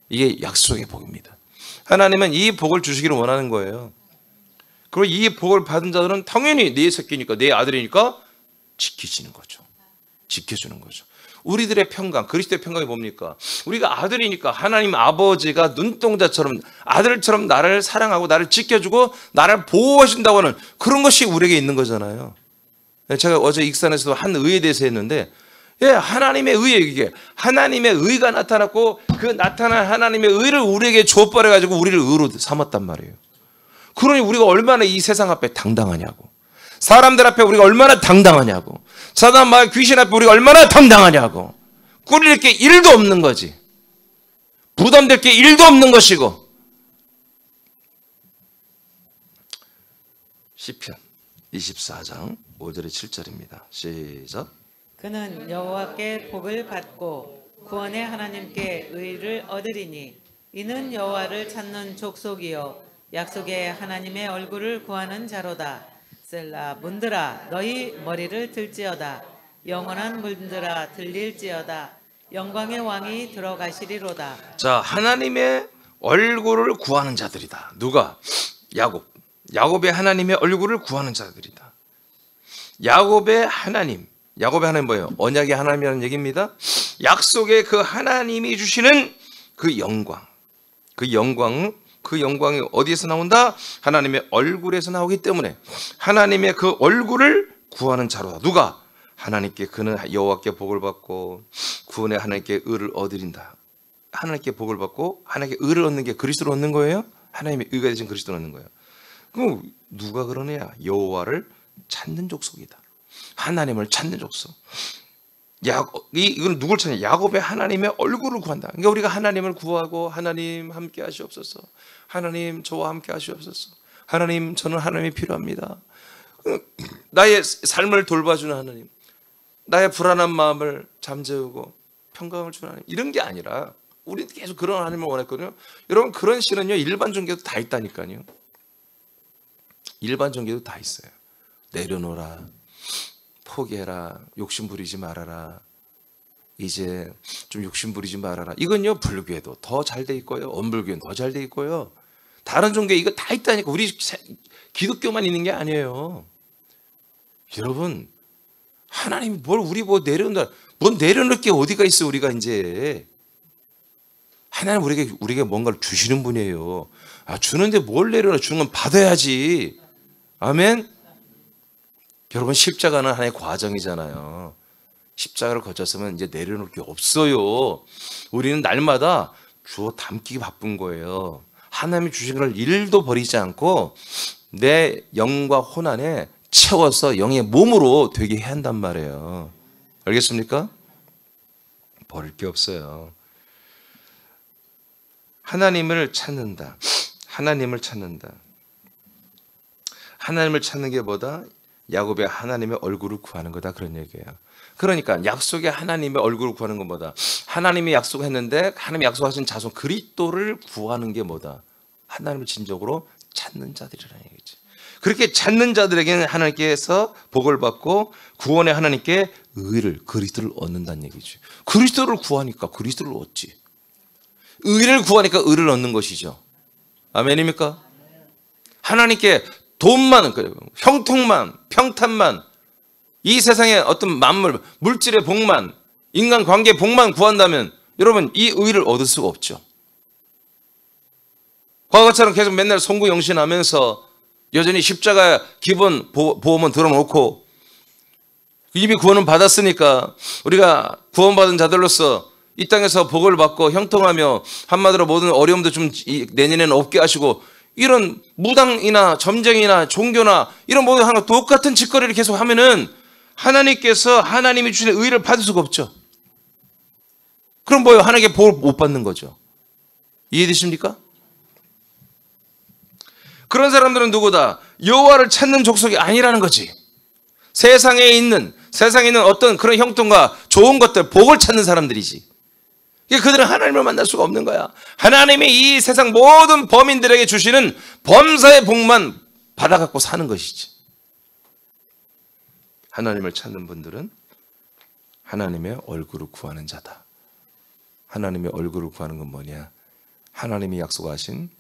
이게 약속의 복입니다. 하나님은 이 복을 주시기를 원하는 거예요. 그리고 이 복을 받은 자들은 당연히 내 새끼니까 내 아들이니까 지키시는 거죠. 지켜주는 거죠. 우리들의 평강, 그리스도의 평강이 뭡니까? 우리가 아들이니까 하나님 아버지가 눈동자처럼 아들처럼 나를 사랑하고 나를 지켜주고 나를 보호해준다고 하는 그런 것이 우리에게 있는 거잖아요. 제가 어제 익산에서도 한 의에 대해서 했는데 하나님의 의에 이게 하나님의 의가 나타났고 그 나타난 하나님의 의를 우리에게 줘버려가지고 우리를 의로 삼았단 말이에요. 그러니 우리가 얼마나 이 세상 앞에 당당하냐고. 사람들 앞에 우리가 얼마나 당당하냐고. 사단 마귀 귀신 앞에 우리가 얼마나 당당하냐고. 꾸릴 게 1도 없는 거지. 부담될 게 1도 없는 것이고. 시편 24장 5절에 7절입니다. 시작. 그는 여호와께 복을 받고 구원의 하나님께 의를 얻으리니 이는 여호와를 찾는 족속이요 약속의 하나님의 얼굴을 구하는 자로다. 셀라. 문들아 너희 머리를 들지어다. 영원한 문들아 들릴지어다. 영광의 왕이 들어가시리로다. 자, 하나님의 얼굴을 구하는 자들이다. 누가? 야곱. 야곱의 하나님의 얼굴을 구하는 자들이다. 야곱의 하나님. 야곱의 하나님 뭐예요? 언약의 하나님이라는 얘기입니다. 약속의 그 하나님이 주시는 그 영광. 그 영광이 어디에서 나온다? 하나님의 얼굴에서 나오기 때문에 하나님의 그 얼굴을 구하는 자로다. 누가? 하나님께 그는 여호와께 복을 받고 구원의 하나님께 의를 얻으린다. 하나님께 복을 받고 하나님께 의를 얻는 게 그리스도를 얻는 거예요? 하나님의 의가 되신 그리스도를 얻는 거예요. 그럼 누가 그러느냐? 여호와를 찾는 족속이다. 하나님을 찾는 족속. 이건 누굴 찾냐? 야곱의 하나님의 얼굴을 구한다. 그러니까 우리가 하나님을 구하고 하나님 함께 하시옵소서. 하나님 저와 함께 하시옵소서. 하나님 저는 하나님이 필요합니다. 나의 삶을 돌봐주는 하나님. 나의 불안한 마음을 잠재우고 평강을 주는 하나님. 이런 게 아니라 우리는 계속 그런 하나님을 원했거든요. 여러분 그런 신은요 일반 종교도 다 있다니까요. 일반 종교도 다 있어요. 내려놓으라. 포기해라. 욕심 부리지 말아라. 이제 좀 욕심 부리지 말아라. 이건요 불교에도 더 잘 돼 있고요. 원불교는 더 잘 돼 있고요. 다른 종교에 이거 다 있다니까. 우리 기독교만 있는 게 아니에요. 여러분 하나님이 우리 내려놓는다. 내려놓을 게 어디가 있어. 우리가 이제 하나님 우리에게 뭔가를 주시는 분이에요. 주는데 뭘 내려놔. 주는 건 받아야지. 아멘. 여러분 십자가는 하나의 과정이잖아요. 십자가를 거쳤으면 이제 내려놓을 게 없어요. 우리는 날마다 주워 담기 바쁜 거예요. 하나님이 주신 걸 1도 버리지 않고 내 영과 혼 안에 채워서 영의 몸으로 되게 해야 한단 말이에요. 알겠습니까? 버릴 게 없어요. 하나님을 찾는다. 하나님을 찾는다. 하나님을 찾는 게 뭐다? 야곱의 하나님의 얼굴을 구하는 거다. 그런 얘기예요. 그러니까 약속의 하나님의 얼굴을 구하는 건 뭐다? 하나님이 약속했는데 하나님이 약속하신 자손 그리스도를 구하는 게 뭐다? 하나님을 진정으로 찾는 자들이라는 얘기지. 그렇게 찾는 자들에게는 하나님께서 복을 받고 구원의 하나님께 의를 그리스도를 얻는다는 얘기죠. 그리스도를 구하니까 그리스도를 얻지. 의를 구하니까 의를 얻는 것이죠. 아멘입니까? 하나님께 돈만, 형통만, 평탄만, 이 세상의 어떤 만물, 물질의 복만, 인간관계의 복만 구한다면 여러분 이 의를 얻을 수가 없죠. 과거처럼 계속 맨날 송구영신하면서 여전히 십자가 기본 보험은 들어놓고 이미 구원은 받았으니까 우리가 구원받은 자들로서 이 땅에서 복을 받고 형통하며 한마디로 모든 어려움도 좀 내년에는 없게 하시고 이런 무당이나 점쟁이나 종교나 이런 모든 하나 똑같은 짓거리를 계속 하면은 하나님께서 하나님이 주신 의를 받을 수가 없죠. 그럼 뭐예요? 하나님께 복을 못 받는 거죠. 이해되십니까? 그런 사람들은 누구다? 여호와를 찾는 족속이 아니라는 거지. 세상에 있는 어떤 그런 형통과 좋은 것들, 복을 찾는 사람들이지. 그들은 하나님을 만날 수가 없는 거야. 하나님이 이 세상 모든 범인들에게 주시는 범사의 복만 받아갖고 사는 것이지. 하나님을 찾는 분들은 하나님의 얼굴을 구하는 자다. 하나님의 얼굴을 구하는 건 뭐냐? 하나님이 약속하신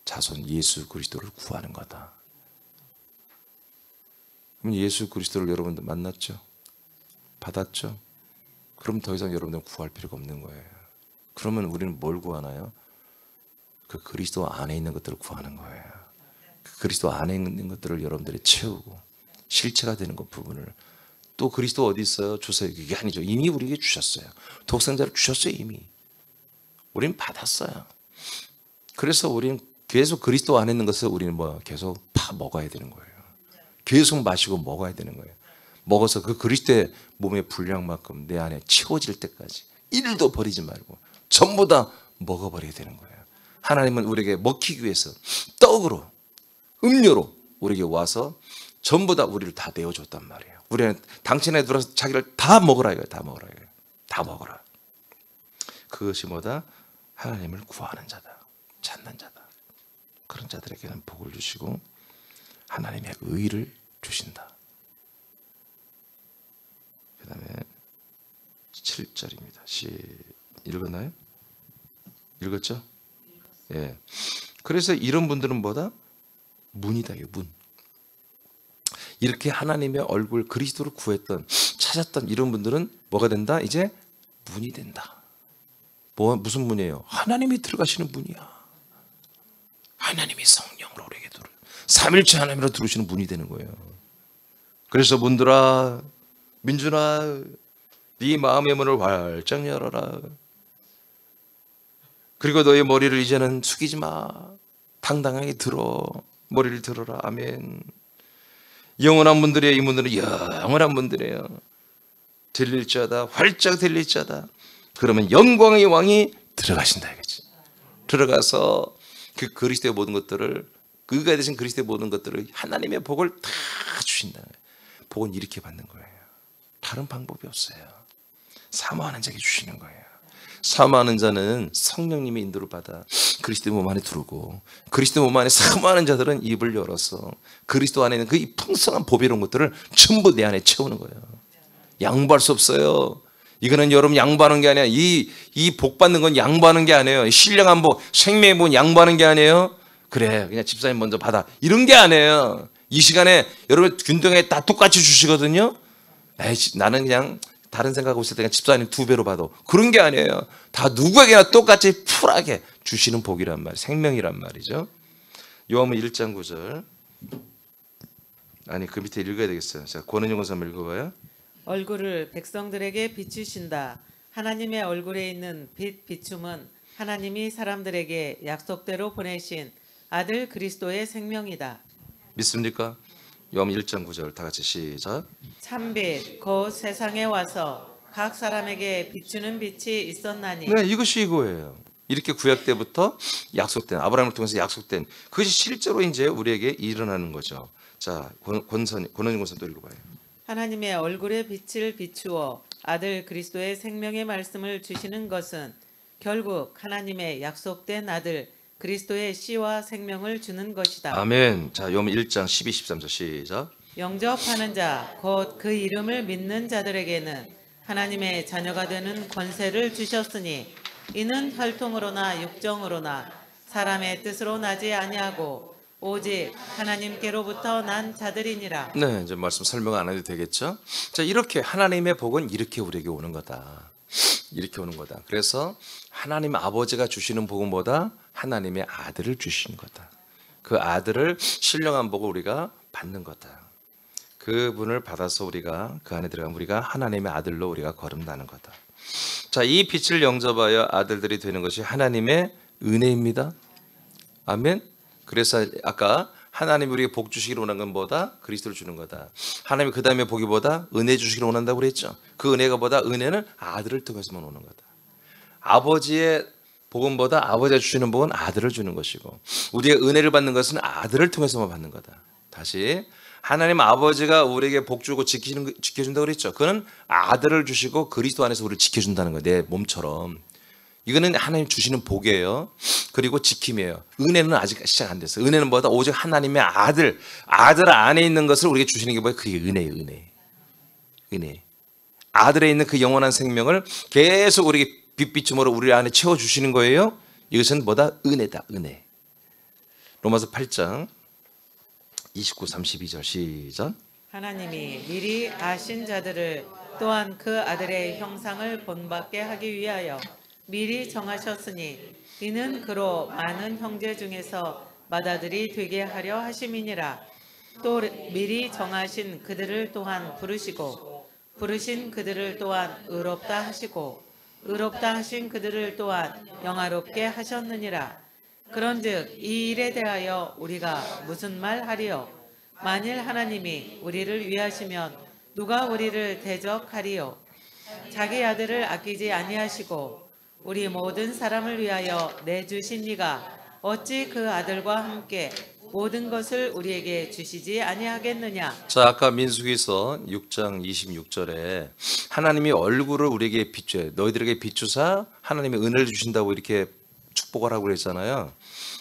자손 예수 그리스도를 구하는 거다. 그럼 예수 그리스도를 여러분들 만났죠? 받았죠? 그럼 더 이상 여러분들은 구할 필요가 없는 거예요. 그러면 우리는 뭘 구하나요? 그 그리스도 안에 있는 것들을 구하는 거예요. 그 그리스도 안에 있는 것들을 여러분들이 채우고 실체가 되는 것 부분을. 또 그리스도 어디 있어요? 주세요. 그게 아니죠. 이미 우리에게 주셨어요. 독생자를 주셨어요. 이미. 우린 받았어요. 그래서 우린 계속 그리스도 안에 있는 것을 우리는 뭐 계속 파 먹어야 되는 거예요. 계속 마시고 먹어야 되는 거예요. 먹어서 그 그리스도의 몸의 분량만큼 내 안에 채워질 때까지 1도 버리지 말고 전부 다 먹어버려야 되는 거예요. 하나님은 우리에게 먹히기 위해서 떡으로 음료로 우리에게 와서 전부 다 우리를 다 내어줬단 말이에요. 우리는 당신에 들어서 자기를 다 먹으라 이거예요. 다 먹으라 이거예요. 다 먹어라. 그것이 뭐다? 하나님을 구하는 자다. 찾는 자다. 그런 자들에게는 복을 주시고 하나님의 의를 주신다. 그 다음에 7절입니다. 읽었나요? 읽었죠? 예. 그래서 이런 분들은 뭐다? 문이다. 문. 이렇게 하나님의 얼굴 그리스도를 구했던 찾았던 이런 분들은 뭐가 된다? 이제 문이 된다. 무슨 문이에요? 하나님이 들어가시는 문이야. 하나님이 성령으로 우리에게 삼일체 하나님으로 들어오시는 문이 되는 거예요. 그래서 문들아, 민준아, 네 마음의 문을 활짝 열어라. 그리고 너의 머리를 이제는 숙이지 마. 당당하게 들어. 머리를 들어라. 아멘. 영원한 문들이에요. 이 문들은 영원한 문들이에요. 들릴 자다. 활짝 들릴 자다. 그러면 영광의 왕이 들어가신다 이거지. 들어가서 그 그리스도의 모든 것들을, 그가 되신 그리스도의 모든 것들을, 하나님의 복을 다 주신다. 복은 이렇게 받는 거예요. 다른 방법이 없어요. 사모하는 자에게 주시는 거예요. 사모하는 자는 성령님의 인도를 받아 그리스도의 몸 안에 들어오고, 그리스도의 몸 안에 사모하는 자들은 입을 열어서 그리스도 안에 있는 그 풍성한 보배로운 것들을 전부 내 안에 채우는 거예요. 양보할 수 없어요. 이거는 여러분 양보하는 게 아니야. 이 복 받는 건 양보하는 게 아니에요. 신령한 복, 생명의 복 양보하는 게 아니에요. 그래, 그냥 집사님 먼저 받아, 이런 게 아니에요. 이 시간에 여러분 균등하게 다 똑같이 주시거든요. 나는 그냥 다른 생각하고 있을 때 그냥 집사님 2배로 받아, 그런 게 아니에요. 다 누구에게나 똑같이 풀하게 주시는 복이란 말, 생명이란 말이죠. 요한복음 1장 9절. 아니, 그 밑에 읽어야 되겠어요. 자, 권은영 권사 한번 읽어봐요. 얼굴을 백성들에게 비추신다. 하나님의 얼굴에 있는 빛 비춤은 하나님이 사람들에게 약속대로 보내신 아들 그리스도의 생명이다. 믿습니까? 요한복음 1장 9절 다 같이 시작. 참빛 곧 세상에 와서 각 사람에게 비추는 빛이 있었나니. 네, 이것이 이거예요. 이렇게 구약 때부터 약속된, 아브라함을 통해서 약속된 그것이 실제로 이제 우리에게 일어나는 거죠. 자, 권은영 권사 또 읽어봐요. 하나님의 얼굴의 빛을 비추어 아들 그리스도의 생명의 말씀을 주시는 것은 결국 하나님의 약속된 아들 그리스도의 씨와 생명을 주는 것이다. 아멘. 자, 요한복음 1장 12, 13절 시작. 영접하는 자, 곧 그 이름을 믿는 자들에게는 하나님의 자녀가 되는 권세를 주셨으니 이는 혈통으로나 육정으로나 사람의 뜻으로 나지 아니하고 오직 하나님께로부터 난 자들이니라. 네, 이제 말씀 설명 안 해도 되겠죠? 자, 이렇게 하나님의 복은 이렇게 우리에게 오는 거다. 이렇게 오는 거다. 그래서 하나님 아버지가 주시는 복은 뭐다? 하나님의 아들을 주시는 거다. 그 아들을, 신령한 복을 우리가 받는 거다. 그분을 받아서 우리가 그 안에 들어가면 우리가 하나님의 아들로 우리가 거듭나는 거다. 자, 이 빛을 영접하여 아들들이 되는 것이 하나님의 은혜입니다. 아멘. 그래서 아까 하나님이 우리에게 복 주시기를 원하는 건 뭐다? 그리스도를 주는 거다. 하나님이 그 다음에 복이 뭐다? 은혜 주시기를 원한다고 그랬죠. 그 은혜가 뭐다? 은혜는 아들을 통해서만 오는 거다. 아버지의 복은 뭐다? 아버지가 주시는 복은 아들을 주는 것이고, 우리의 은혜를 받는 것은 아들을 통해서만 받는 거다. 다시, 하나님 아버지가 우리에게 복 주고 지켜준다고 그랬죠. 그는 아들을 주시고 그리스도 안에서 우리를 지켜준다는 거예요. 내 몸처럼. 이거는 하나님 주시는 복이에요. 그리고 지킴이에요. 은혜는 아직 시작 안 됐어요. 은혜는 뭐다? 오직 하나님의 아들 안에 있는 것을 우리에게 주시는 게 뭐예요? 그게 은혜예요. 은혜. 아들에 있는 그 영원한 생명을 계속 우리에게 빛비춤으로 우리 안에 채워주시는 거예요. 이것은 뭐다? 은혜다. 은혜. 로마서 8장 29, 32절 시작. 하나님이 미리 아신 자들을 또한 그 아들의 형상을 본받게 하기 위하여 미리 정하셨으니 이는 그로 많은 형제 중에서 맏아들이 되게 하려 하심이니라. 또 미리 정하신 그들을 또한 부르시고 부르신 그들을 또한 의롭다 하시고 의롭다 하신 그들을 또한 영화롭게 하셨느니라. 그런즉 이 일에 대하여 우리가 무슨 말 하리요? 만일 하나님이 우리를 위하시면 누가 우리를 대적하리요? 자기 아들을 아끼지 아니하시고 우리 모든 사람을 위하여 내주신 이가 어찌 그 아들과 함께 모든 것을 우리에게 주시지 아니하겠느냐? 자, 아까 민수기서 6장 26절에 하나님이 얼굴을 우리에게 비추어 너희들에게 비추사 하나님의 은혜를 주신다고 이렇게 축복하라고 그랬잖아요.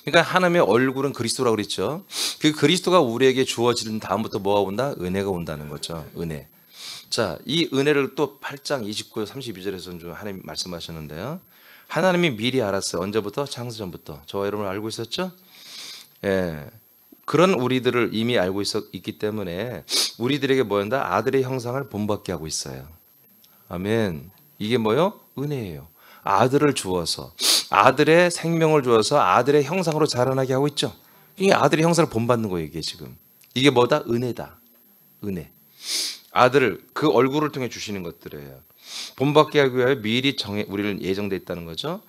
그러니까 하나님의 얼굴은 그리스도라고 그랬죠. 그 그리스도가 우리에게 주어지는 다음부터 뭐가 온다? 은혜가 온다는 거죠. 은혜. 자, 이 은혜를 또 8장 29, 32절에서 좀 하나님 말씀하셨는데요. 하나님이 미리 알았어요. 언제부터? 창세전부터. 저와 여러분 알고 있었죠? 예. 그런 우리들을 이미 알고 있기 때문에 우리들에게 뭐한다? 아들의 형상을 본받게 하고 있어요. 아멘. 이게 뭐요? 은혜예요. 아들을 주어서 아들의 생명을 주어서 아들의 형상으로 자라나게 하고 있죠. 이게 아들의 형상을 본받는 거예요. 이게 지금. 이게 뭐다? 은혜다. 은혜. 아들을 그 얼굴을 통해 주시는 것들이에요. 본받게 하기 위하여 미리 우리를 예정돼 있다는 거죠.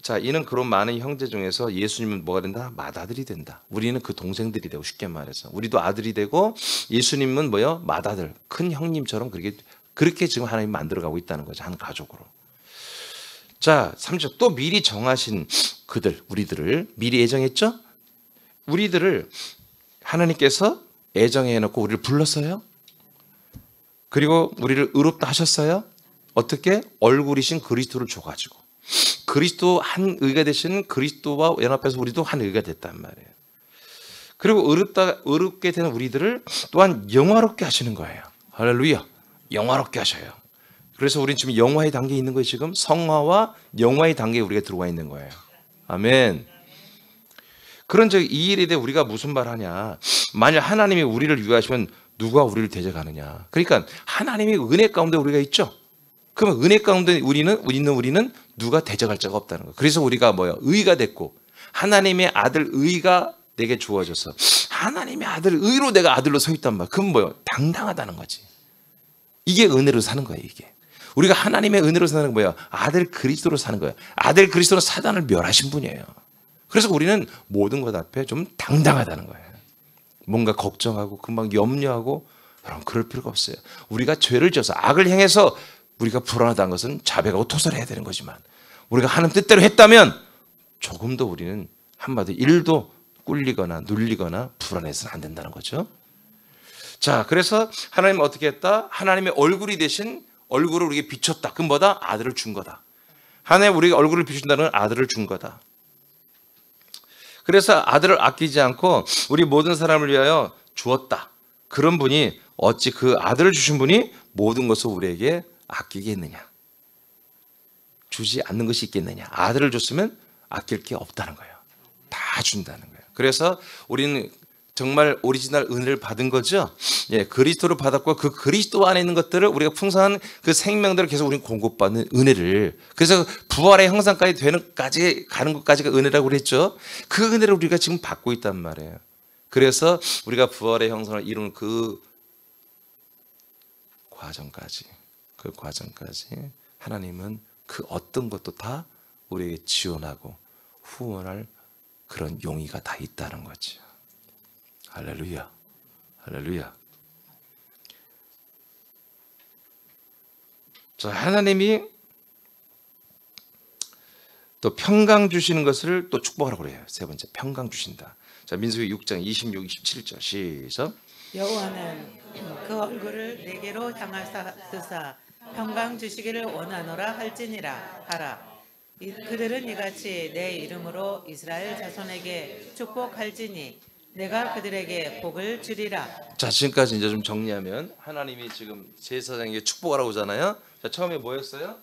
자, 이는 그런 많은 형제 중에서 예수님은 뭐가 된다? 맏아들이 된다. 우리는 그 동생들이 되고 쉽게 말해서 우리도 아들이 되고 예수님은 뭐요? 맏아들, 큰 형님처럼 그렇게 지금 하나님 만들어가고 있다는 거죠. 한 가족으로. 자, 3절 또 미리 정하신 그들, 우리들을 미리 예정했죠? 우리들을 하나님께서 예정해 놓고 우리를 불렀어요. 그리고 우리를 의롭다 하셨어요. 어떻게? 얼굴이신 그리스도를 줘가지고. 그리스도 한 의가 되신 그리스도와 연합해서 우리도 한 의가 됐단 말이에요. 그리고 의롭게 된 우리들을 또한 영화롭게 하시는 거예요. 할렐루야. 영화롭게 하셔요. 그래서 우리는 지금 영화의 단계에 있는 거예요. 지금 성화와 영화의 단계에 우리가 들어와 있는 거예요. 아멘. 그런 이 일에 대해 우리가 무슨 말 하냐. 만약 하나님이 우리를 위하시면 누가 우리를 대적하느냐. 그러니까 하나님의 은혜 가운데 우리가 있죠. 그러면 은혜 가운데 우리는 누가 대적할 자가 없다는 거예요. 그래서 우리가 뭐예요? 의가 됐고 하나님의 아들 의가 내게 주어져서 하나님의 아들 의로 내가 아들로 서 있단 말이에요. 그건 뭐예요? 당당하다는 거지. 이게 은혜로 사는 거예요. 이게. 우리가 하나님의 은혜로 사는 건 뭐예요? 아들 그리스도로 사는 거예요. 아들 그리스도는 사단을 멸하신 분이에요. 그래서 우리는 모든 것 앞에 좀 당당하다는 거예요. 뭔가 걱정하고 금방 염려하고 그럴 필요가 없어요. 우리가 죄를 져서 악을 행해서 우리가 불안하다는 것은 자백하고 토설을 해야 되는 거지만 우리가 하나님 뜻대로 했다면 조금 더 우리는 한마디 일도 꿀리거나 눌리거나 불안해서는 안 된다는 거죠. 자, 그래서 하나님은 어떻게 했다? 하나님의 얼굴이 대신 얼굴을 우리에게 비췄다. 그건 뭐다? 아들을 준 거다. 하나님 우리가 얼굴을 비춘다는 아들을 준 거다. 그래서 아들을 아끼지 않고 우리 모든 사람을 위하여 주었다. 그런 분이 어찌 그 아들을 주신 분이 모든 것을 우리에게 아끼겠느냐. 주지 않는 것이 있겠느냐. 아들을 줬으면 아낄 게 없다는 거예요. 다 준다는 거예요. 그래서 우리는 정말 오리지널 은혜를 받은 거죠. 예, 그리스도를 받았고 그 그리스도 안에 있는 것들을 우리가 풍성한 그 생명들을 계속 우리는 공급받는 은혜를. 그래서 부활의 형상까지 가는 것까지가 은혜라고 그랬죠. 그 은혜를 우리가 지금 받고 있단 말이에요. 그래서 우리가 부활의 형상을 이루는 그 과정까지 하나님은 그 어떤 것도 다 우리에게 지원하고 후원할 그런 용의가 다 있다는 거죠. 할렐루야. 할렐루야. 자, 하나님이 또 평강 주시는 것을 또 축복하라고 그래요. 세 번째, 평강 주신다. 자, 민수기 6장 26, 27절 시작. 여호와는 그 얼굴을 내게로 향하사 평강 주시기를 원하노라 할지니라 하라. 그들은 이같이 내 이름으로 이스라엘 자손에게 축복할지니 내가 그들에게 복을 주리라. 자, 지금까지 이제 좀 정리하면 하나님이 지금 제사장에게 축복하라고 하잖아요. 자, 처음에 뭐였어요?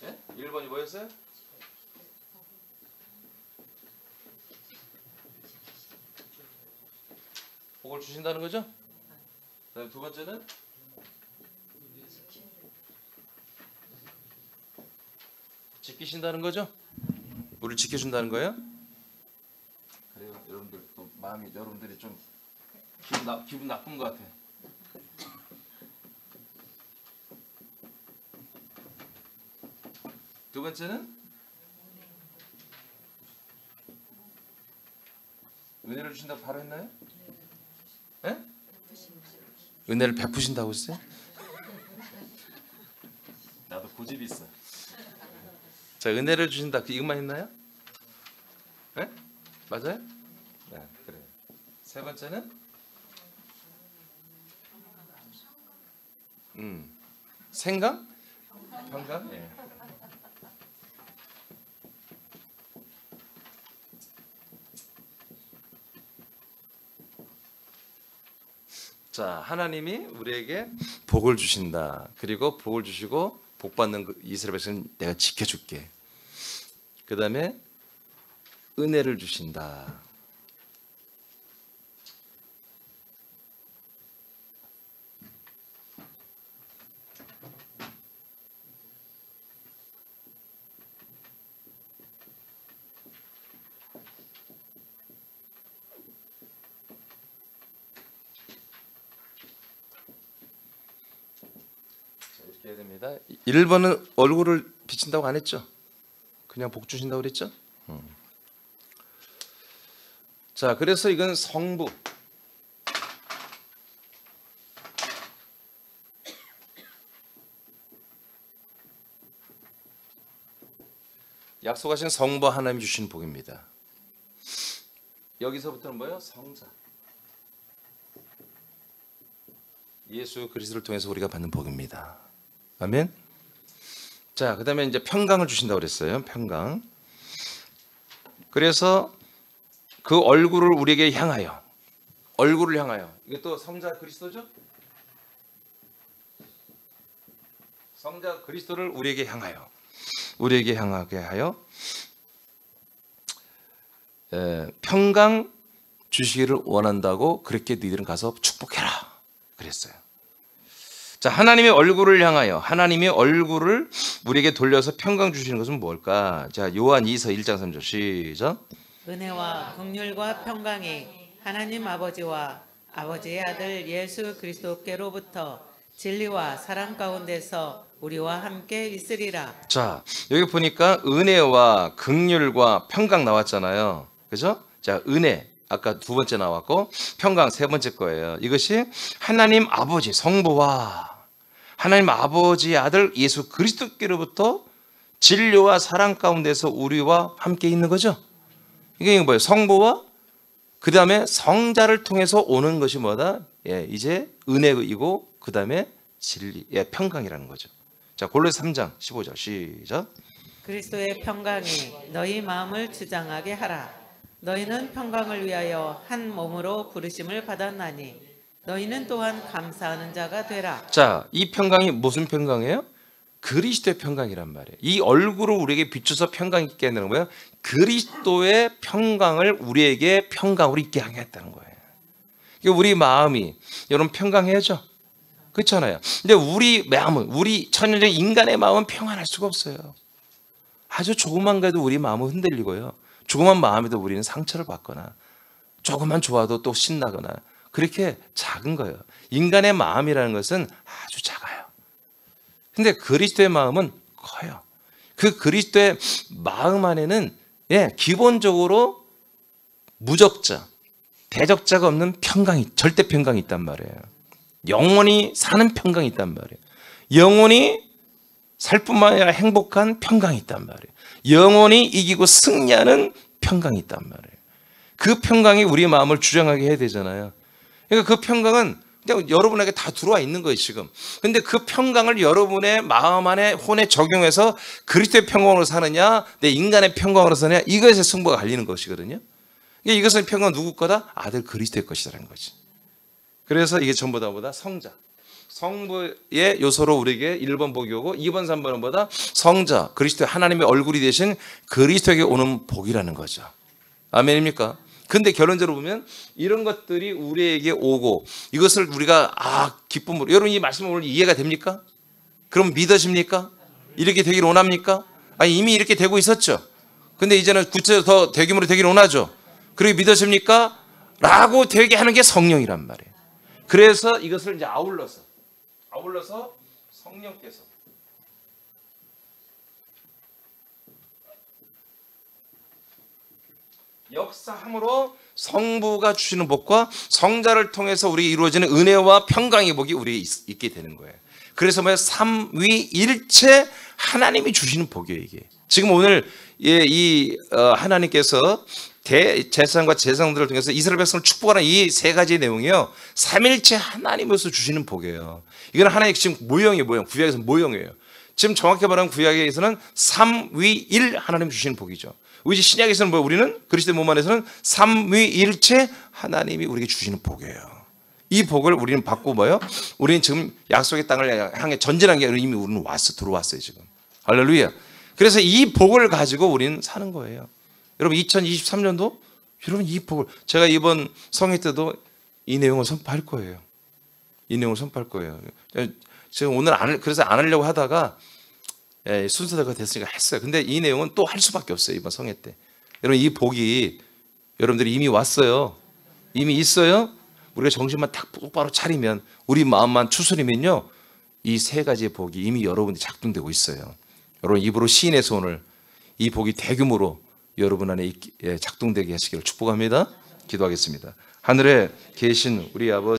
네? 1번이 뭐였어요? 복을 주신다는 거죠? 그다음 두 번째는 지키신다는 거죠? 우리를 지켜준다는 거예요? 그래요. 여러분들 또 마음이 여러분들이 좀 기분 나쁜 것 같아. 두 번째는 은혜를 주신다고 바로 했나요? 예? 은혜를 베푸신다고 했어요? 나도 고집이 있어. 자, 은혜를 주신다. 이것만 했나요? 예? 맞아요? 네, 그래요. 세 번째는 생각? 평강? 예. 자, 하나님이 우리에게 복을 주신다. 그리고 복을 주시고 복 받는 그 이스라엘 백성은 내가 지켜줄게. 그 다음에 은혜를 주신다. 이렇게 해야 됩니다. 1번은 얼굴을 비친다고 안 했죠? 그냥 복 주신다고 그랬죠? 자, 그래서 이건 성부. 약속하신 성부 하나님 주신 복입니다. 여기서부터는 뭐예요? 성자. 예수 그리스도를 통해서 우리가 받는 복입니다. 아멘. 자, 그다음에 이제 평강을 주신다고 그랬어요. 평강. 그래서 그 얼굴을 우리에게 향하여, 얼굴을 향하여. 이것도 성자 그리스도죠? 성자 그리스도를 우리에게 향하여, 우리에게 향하게 하여 평강 주시기를 원한다고 그렇게 너희들은 가서 축복해라 그랬어요. 자, 하나님의 얼굴을 향하여, 하나님의 얼굴을 우리에게 돌려서 평강 주시는 것은 뭘까? 자, 요한 2서 1장 3절 시작. 은혜와 긍휼과 평강이 하나님 아버지와 아버지의 아들 예수 그리스도께로부터 진리와 사랑 가운데서 우리와 함께 있으리라. 자, 여기 보니까 은혜와 긍휼과 평강 나왔잖아요. 그죠? 자, 은혜 아까 두 번째 나왔고 평강 세 번째 거예요. 이것이 하나님 아버지 성부와 하나님 아버지의 아들 예수 그리스도께로부터 진리와 사랑 가운데서 우리와 함께 있는 거죠. 이게 뭐예요? 성부와 그 다음에 성자를 통해서 오는 것이 뭐다? 예, 이제 은혜이고 그 다음에 진리, 예, 평강이라는 거죠. 자, 골로새 3장 15절 시작. 그리스도의 평강이 너희 마음을 주장하게 하라. 너희는 평강을 위하여 한 몸으로 부르심을 받았나니 너희는 또한 감사하는 자가 되라. 자, 이 평강이 무슨 평강이에요? 그리스도의 평강이란 말이에요. 이 얼굴을 우리에게 비춰서 평강 있게 하는 거예요. 그리스도의 평강을 우리에게 평강으로 있게 하겠다는 거예요. 우리 마음이 여러분 평강해야죠. 그렇잖아요. 근데 우리 마음은, 우리 천연적 인간의 마음은 평안할 수가 없어요. 아주 조금만 가도 우리 마음은 흔들리고요. 조그만 마음에도 우리는 상처를 받거나 조금만 좋아도 또 신나거나 그렇게 작은 거예요. 인간의 마음이라는 것은 아주 작아요. 근데 그리스도의 마음은 커요. 그 그리스도의 마음 안에는 기본적으로 무적자, 대적자가 없는 평강이, 절대 평강이 있단 말이에요. 영원히 사는 평강이 있단 말이에요. 영원히 살 뿐만 아니라 행복한 평강이 있단 말이에요. 영원히 이기고 승리하는 평강이 있단 말이에요. 그 평강이 우리 마음을 주장하게 해야 되잖아요. 그러니까 그 평강은 그냥 여러분에게 다 들어와 있는 거예요, 지금. 근데 그 평강을 여러분의 마음 안에 혼에 적용해서 그리스도의 평강으로 사느냐, 내 인간의 평강으로 사느냐, 이것에 승부가 갈리는 것이거든요. 이것은 평강은 누구 거다? 아들 그리스도의 것이라는 거지. 그래서 이게 전부 다 뭐다? 성자. 성부의 요소로 우리에게 1번 복이 오고 2번, 3번은 뭐다? 성자, 그리스도의 하나님의 얼굴이 되신 그리스도에게 오는 복이라는 거죠. 아멘입니까? 근데 결론적으로 보면 이런 것들이 우리에게 오고 이것을 우리가 기쁨으로, 여러분 이 말씀을 오늘 이해가 됩니까? 그럼 믿어집니까? 이렇게 되기를 원합니까? 아니 이미 이렇게 되고 있었죠. 근데 이제는 구체적으로 더 대규모로 되기를 원하죠. 그리고 믿어집니까? 라고 되게 하는 게 성령이란 말이에요. 그래서 이것을 이제 아울러서 성령께서 역사함으로 성부가 주시는 복과 성자를 통해서 우리 이루어지는 은혜와 평강의 복이 우리에게 있게 되는 거예요. 그래서 뭐야? 삼위일체 하나님이 주시는 복이에요. 이게 지금 오늘 하나님께서 대제사장과 제사장들을 통해서 이스라엘 백성을 축복하는 이 세 가지 내용이요, 삼일체 하나님으로서 주시는 복이에요. 이건 하나의 지금 모형이에요. 모형. 구약에서 모형이에요. 지금 정확히 말하면 구약에서는 삼위일 하나님 주시는 복이죠. 우리 신약에서는 뭐 우리는 그리스도의 몸 안에서는 삼위일체 하나님이 우리에게 주시는 복이에요. 이 복을 우리는 받고 뭐요? 우리는 지금 약속의 땅을 향해 전진한 게 이미 우리는 들어왔어요 지금. 할렐루야. 그래서 이 복을 가지고 우리는 사는 거예요. 여러분 2023년도 여러분 이 복을, 제가 이번 성회 때도 이 내용을 선포할 거예요. 이 내용을 선포할 거예요. 지금 오늘 그래서 안 하려고 하다가 순서대로 됐으니까 했어요. 근데 이 내용은 또 할 수밖에 없어요. 이번 성회 때. 여러분 이 복이 여러분들이 이미 왔어요. 이미 있어요. 우리가 정신만 딱 똑바로 차리면, 우리 마음만 추스리면요, 이 세 가지의 복이 이미 여러분들이 작동되고 있어요. 여러분 입으로 시인의 소원을 이 복이 대규모로 여러분 안에 작동되게 하시기를 축복합니다. 기도하겠습니다. 하늘에 계신 우리 아버지,